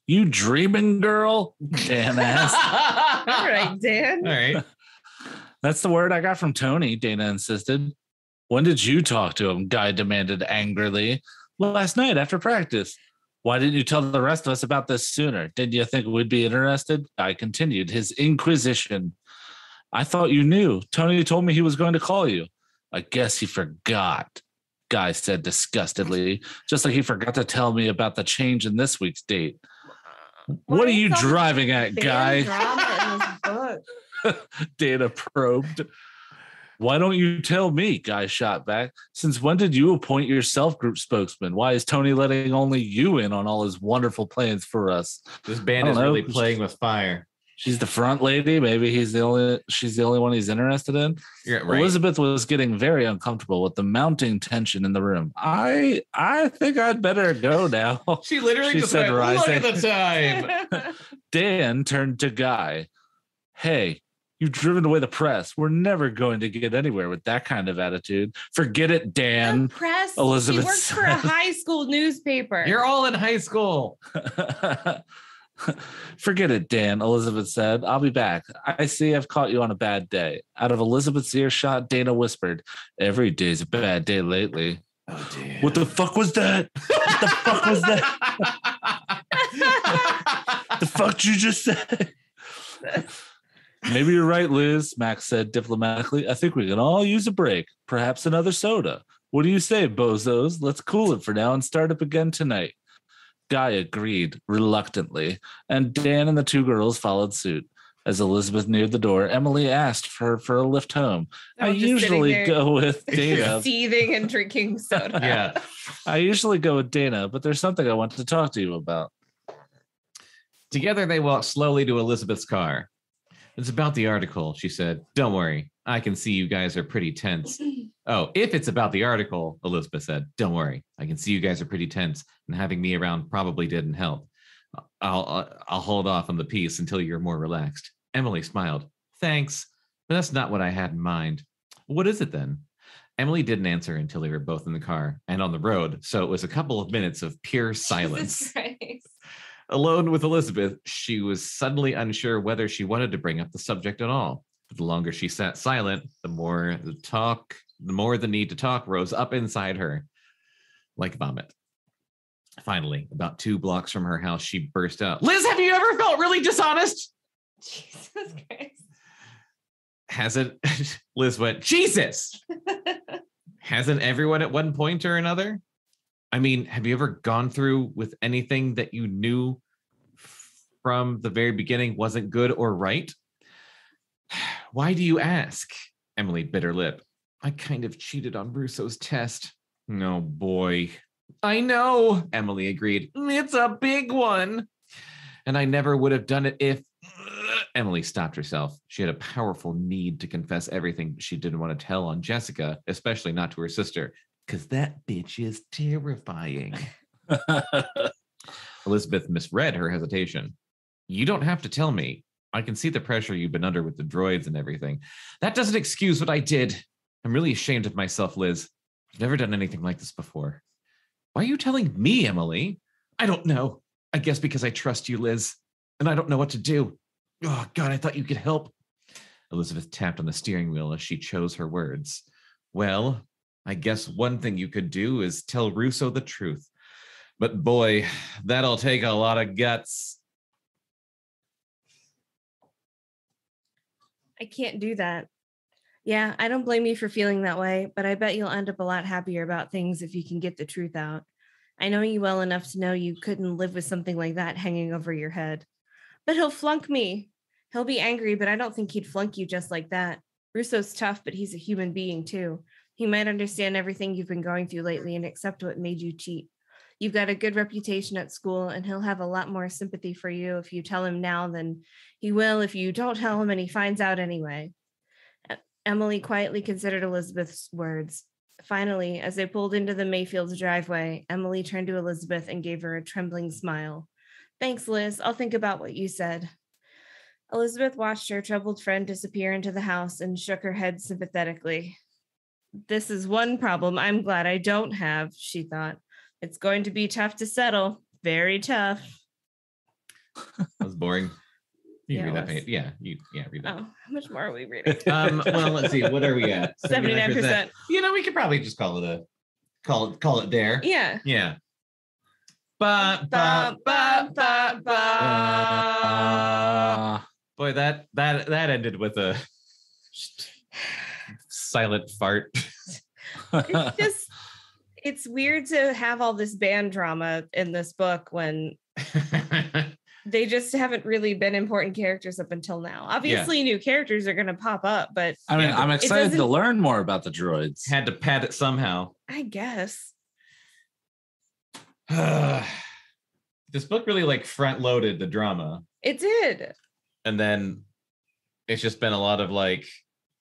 You dreaming, girl? Dan asked. All right, Dan. All right. That's the word I got from Tony, Dana insisted. When did you talk to him? Guy demanded angrily. Last night after practice. Why didn't you tell the rest of us about this sooner? Didn't you think we'd be interested? Guy continued his inquisition. I thought you knew. Tony told me he was going to call you. I guess he forgot. Guy said disgustedly, just like he forgot to tell me about the change in this week's date. What are you driving at, Guy? Dana probed. Why don't you tell me? Guy shot back. Since when did you appoint yourself group spokesman? Why is Tony letting only you in on all his wonderful plans for us? This band is really playing with fire. She's the front lady. Maybe she's the only one he's interested in. Yeah, right. Elizabeth was getting very uncomfortable with the mounting tension in the room. I think I'd better go now. She literally just said, look at the time. Dan turned to Guy. Hey, you've driven away the press. We're never going to get anywhere with that kind of attitude. Forget it, Dan. The press? Elizabeth He works for a high school newspaper. You're all in high school. Forget it, Dan, Elizabeth said. I'll be back. I see I've caught you on a bad day. Out of Elizabeth's earshot, Dana whispered, every day's a bad day lately. Oh, dear. What the fuck was that? What the fuck was that? The fuck did you just say? Maybe you're right, Liz, Max said diplomatically. I think we can all use a break. Perhaps another soda. What do you say, bozos? Let's cool it for now and start up again tonight. Guy agreed reluctantly, and Dan and the two girls followed suit. As Elizabeth neared the door, Emily asked for a lift home. I usually go with Dana. Seething and drinking soda. Yeah. I usually go with Dana, but there's something I want to talk to you about. Together, they walked slowly to Elizabeth's car. It's about the article, she said. Don't worry. I can see you guys are pretty tense. Oh, if it's about the article, Elizabeth said, don't worry. I can see you guys are pretty tense, and having me around probably didn't help. I'll hold off on the piece until you're more relaxed. Emily smiled. Thanks, but that's not what I had in mind. What is it then? Emily didn't answer until they were both in the car and on the road, so it was a couple of minutes of pure silence. Alone with Elizabeth, she was suddenly unsure whether she wanted to bring up the subject at all. But the longer she sat silent, the more the need to talk rose up inside her, like vomit. Finally, about 2 blocks from her house, she burst out, Liz, have you ever felt really dishonest? Jesus Christ. Hasn't, Liz went, Jesus! Hasn't everyone at one point or another? I mean, have you ever gone through with anything that you knew from the very beginning wasn't good or right? Why do you ask? Emily bit her lip. I kind of cheated on Russo's test. No, boy. I know, Emily agreed. It's a big one. And I never would have done it if... Emily stopped herself. She had a powerful need to confess everything she didn't want to tell on Jessica, especially not to her sister, because that bitch is terrifying. Elizabeth misread her hesitation. You don't have to tell me. I can see the pressure you've been under with the droids and everything. That doesn't excuse what I did. I'm really ashamed of myself, Liz. I've never done anything like this before. Why are you telling me, Emily? I don't know. I guess because I trust you, Liz, and I don't know what to do. Oh, God, I thought you could help. Elizabeth tapped on the steering wheel as she chose her words. Well, I guess one thing you could do is tell Russo the truth. But boy, that'll take a lot of guts. I can't do that. Yeah, I don't blame you for feeling that way, but I bet you'll end up a lot happier about things if you can get the truth out. I know you well enough to know you couldn't live with something like that hanging over your head. But he'll flunk me. He'll be angry, but I don't think he'd flunk you just like that. Russo's tough, but he's a human being too. He might understand everything you've been going through lately and accept what made you cheat. You've got a good reputation at school, and he'll have a lot more sympathy for you if you tell him now than he will if you don't tell him and he finds out anyway. Emily quietly considered Elizabeth's words. Finally, as they pulled into the Mayfield's driveway, Emily turned to Elizabeth and gave her a trembling smile. Thanks, Liz. I'll think about what you said. Elizabeth watched her troubled friend disappear into the house and shook her head sympathetically. This is one problem I'm glad I don't have, she thought. It's going to be tough to settle. Very tough. That was boring. You Yeah, read that page. Yeah, read that. Oh, how much more are we reading? Well, let's see. What are we at? 79%. You know, we could probably just call it there. Yeah. Yeah. Ba, ba, ba, ba, ba. Boy, that ended with a silent fart. It's weird to have all this band drama in this book when they just haven't really been important characters up until now. Obviously, new characters are going to pop up, but I mean, I'm excited to learn more about the droids. Had to pad it somehow. I guess. This book really like front loaded the drama. It did. And then it's just been a lot of like,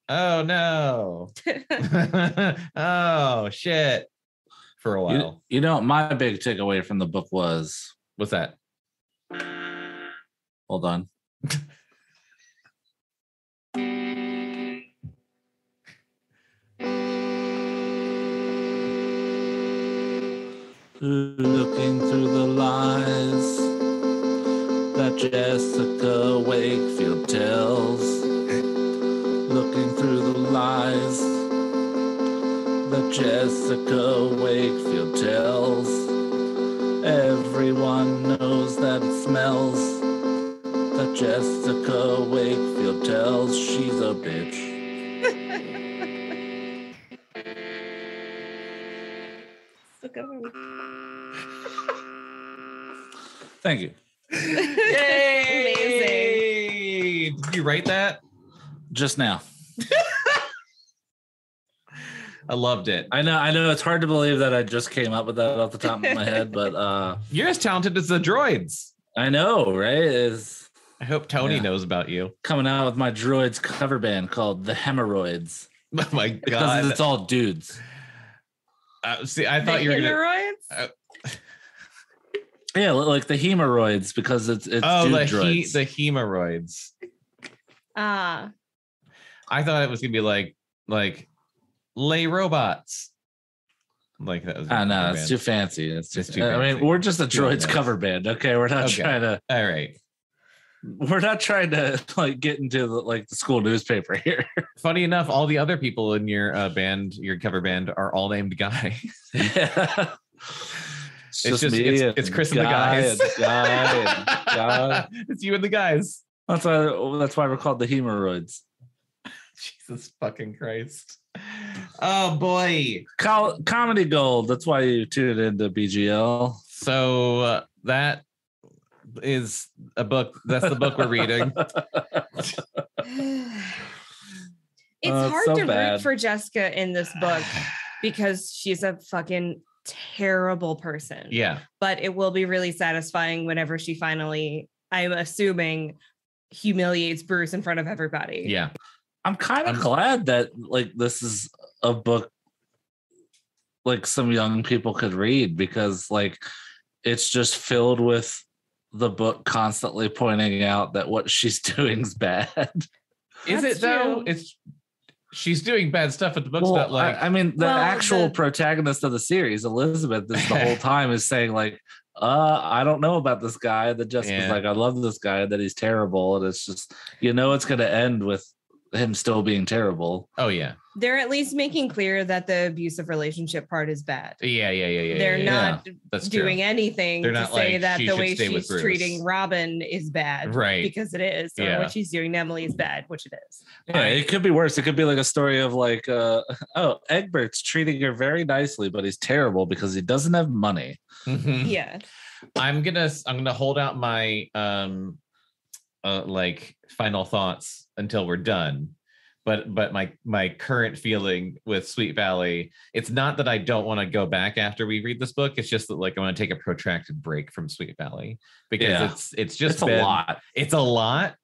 oh no. Oh shit. For a while. You know, my big takeaway from the book was... What's that? Hold on. Looking through the lies that Jessica Wakefield tells. Looking through the lies that Jessica Wakefield tells. Everyone knows that it smells that Jessica Wakefield tells. She's a bitch. Thank you. Yay! Did you write that? Just now. I loved it. I know it's hard to believe that I just came up with that off the top of my head, but you're as talented as the droids. I know, right? I hope Tony knows about you. Coming out with my droids cover band called The Hemorrhoids. Oh my God. Because it's all dudes. See, I thought you were gonna yeah, like the hemorrhoids, because it's dude droids. The hemorrhoids. I thought it was gonna be like lay robots. Like that was no, it's too fancy. It's too fancy. I mean, we're just a droids cover band. Okay, we're not trying to. All right. We're not trying to like get into the school newspaper here. Funny enough, all the other people in your band, your cover band, are all named Guy. Yeah. It's just me. It's Chris and the guys. Guy. It's you and the guys. That's why we're called the hemorrhoids. Jesus fucking Christ. Oh boy. Comedy gold. That's why you tuned into BGL. So that is a book. That's the book we're reading. It's hard to root for Jessica in this book because she's a fucking terrible person. Yeah. But it will be really satisfying whenever she finally, I'm assuming, humiliates Bruce in front of everybody. Yeah. I'm kind of glad that this is a book some young people could read, because it's just filled with the book constantly pointing out that what she's doing is bad. Is it though? She's doing bad stuff, but the book's not I mean, the actual protagonist of the series, Elizabeth, the whole time is saying I don't know about this guy. That Jessica's I love this guy, that he's terrible. And it's just, it's going to end with him still being terrible. Oh yeah. They're at least making clear that the abusive relationship part is bad. Yeah. They're not doing true. Anything They're to not say that the way she's Bruce. Treating Robin is bad. Right. Because it is. Or what she's doing to Emily is bad, which it is. Yeah, it could be worse. It could be like a story of Egbert's treating her very nicely, but he's terrible because he doesn't have money. Mm-hmm. Yeah. I'm gonna hold out my final thoughts until we're done. But my current feeling with Sweet Valley, it's not that I don't want to go back after we read this book. It's just that I want to take a protracted break from Sweet Valley, because it's a lot. It's a lot.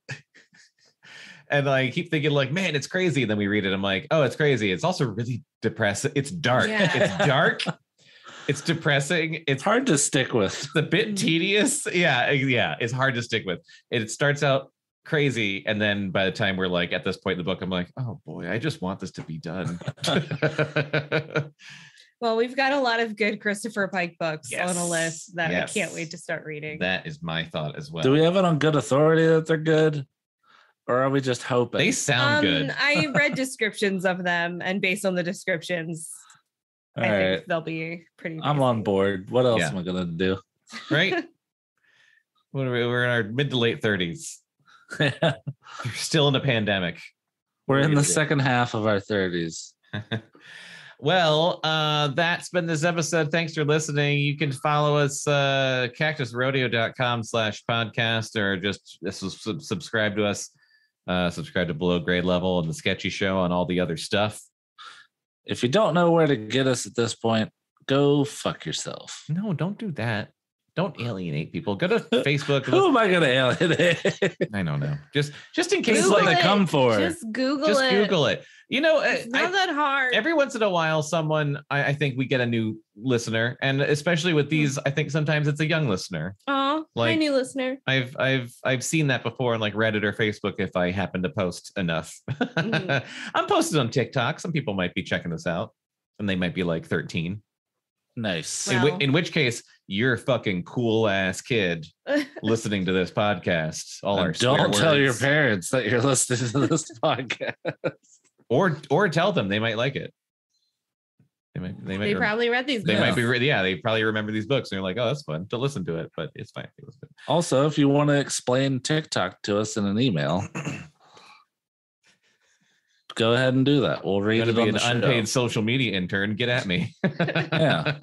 And I keep thinking man, it's crazy. And then we read it. I'm like, oh, it's crazy. It's also really depressing. It's dark. Yeah. It's dark. It's depressing. It's hard to stick with. It's a bit tedious. Yeah. It's hard to stick with. It starts out crazy, and then by the time we're at this point in the book, I'm like, oh boy, I just want this to be done. Well, we've got a lot of good Christopher Pike books on a list that I can't wait to start reading. That is my thought as well. Do we have it on good authority that they're good, or are we just hoping? They sound good. I read descriptions of them, and based on the descriptions, I think they'll be pretty amazing. I'm on board. What else am I gonna do? Right. We're in our mid to late 30s. You're still in a pandemic. We're in the second half of our 30s. Well, that's been this episode. Thanks for listening. You can follow us cactusrodeo.com/podcast, or just subscribe to us. Subscribe to Below Grade Level and the Sketchy Show and all the other stuff. If you don't know where to get us at this point, go fuck yourself. No, don't do that. Don't alienate people. Go to Facebook. Who am I going to alienate? I don't know. Just in case what they come for. Just Google it. It's not that hard. Every once in a while, I think we get a new listener, and especially with these, I think sometimes it's a young listener. Oh, hi, new listener. I've seen that before on Reddit or Facebook if I happen to post enough. Mm-hmm. I'm posted on TikTok. Some people might be checking this out, and they might be 13. Nice. Well, in which case, you're a fucking cool ass kid listening to this podcast. Don't tell your parents that you're listening to this podcast, or tell them. They might like it. They probably read these books. They might be. They probably remember these books, and you're like, oh, that's fun to listen to it. But it's fine. Also, if you want to explain TikTok to us in an email, go ahead and do that. We'll read it on the show. Unpaid social media intern, get at me. Yeah,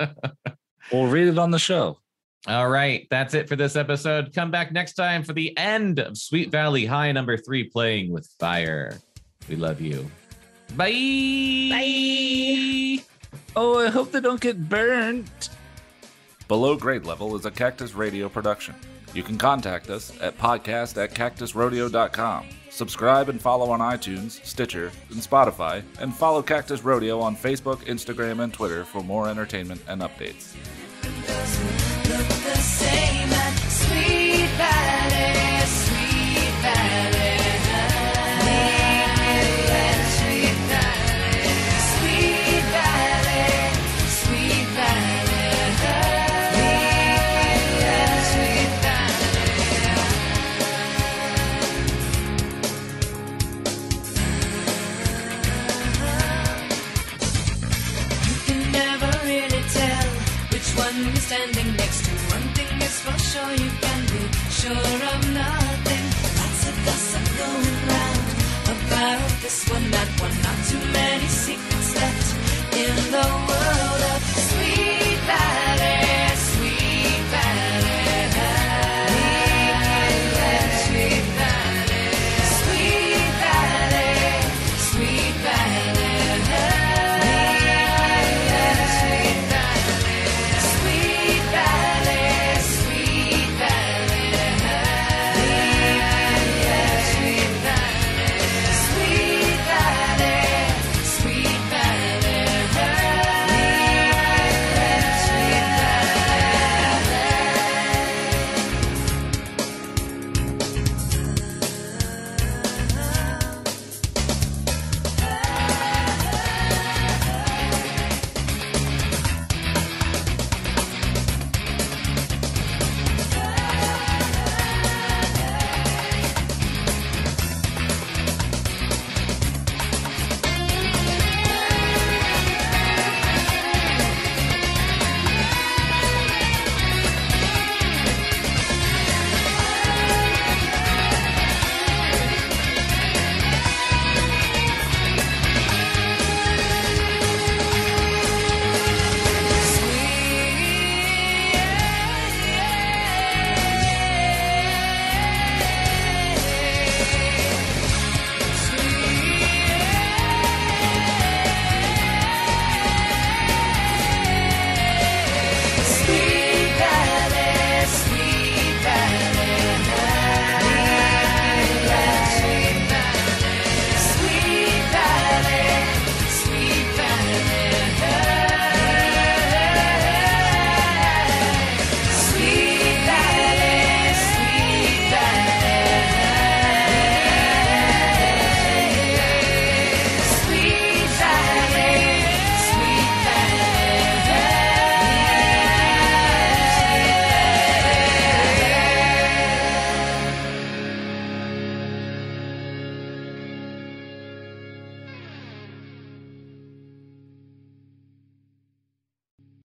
we'll read it on the show. All right, that's it for this episode. Come back next time for the end of Sweet Valley High number 3, Playing with Fire. We love you. Bye. Bye. Oh, I hope they don't get burnt. Below Grade Level is a Cactus Radio production. You can contact us at podcast@cactusrodeo.com. Subscribe and follow on iTunes, Stitcher, and Spotify, and follow Cactus Rodeo on Facebook, Instagram, and Twitter for more entertainment and updates. Look the same at Sweet Valley, Sweet Valley. Sweet Valley, Sweet Valley, Sweet Valley. Sweet Valley. You can never really tell which one you're standing next to. One thing is for sure, you can be sure of nothing. Lots of gossip going round about this one, that one.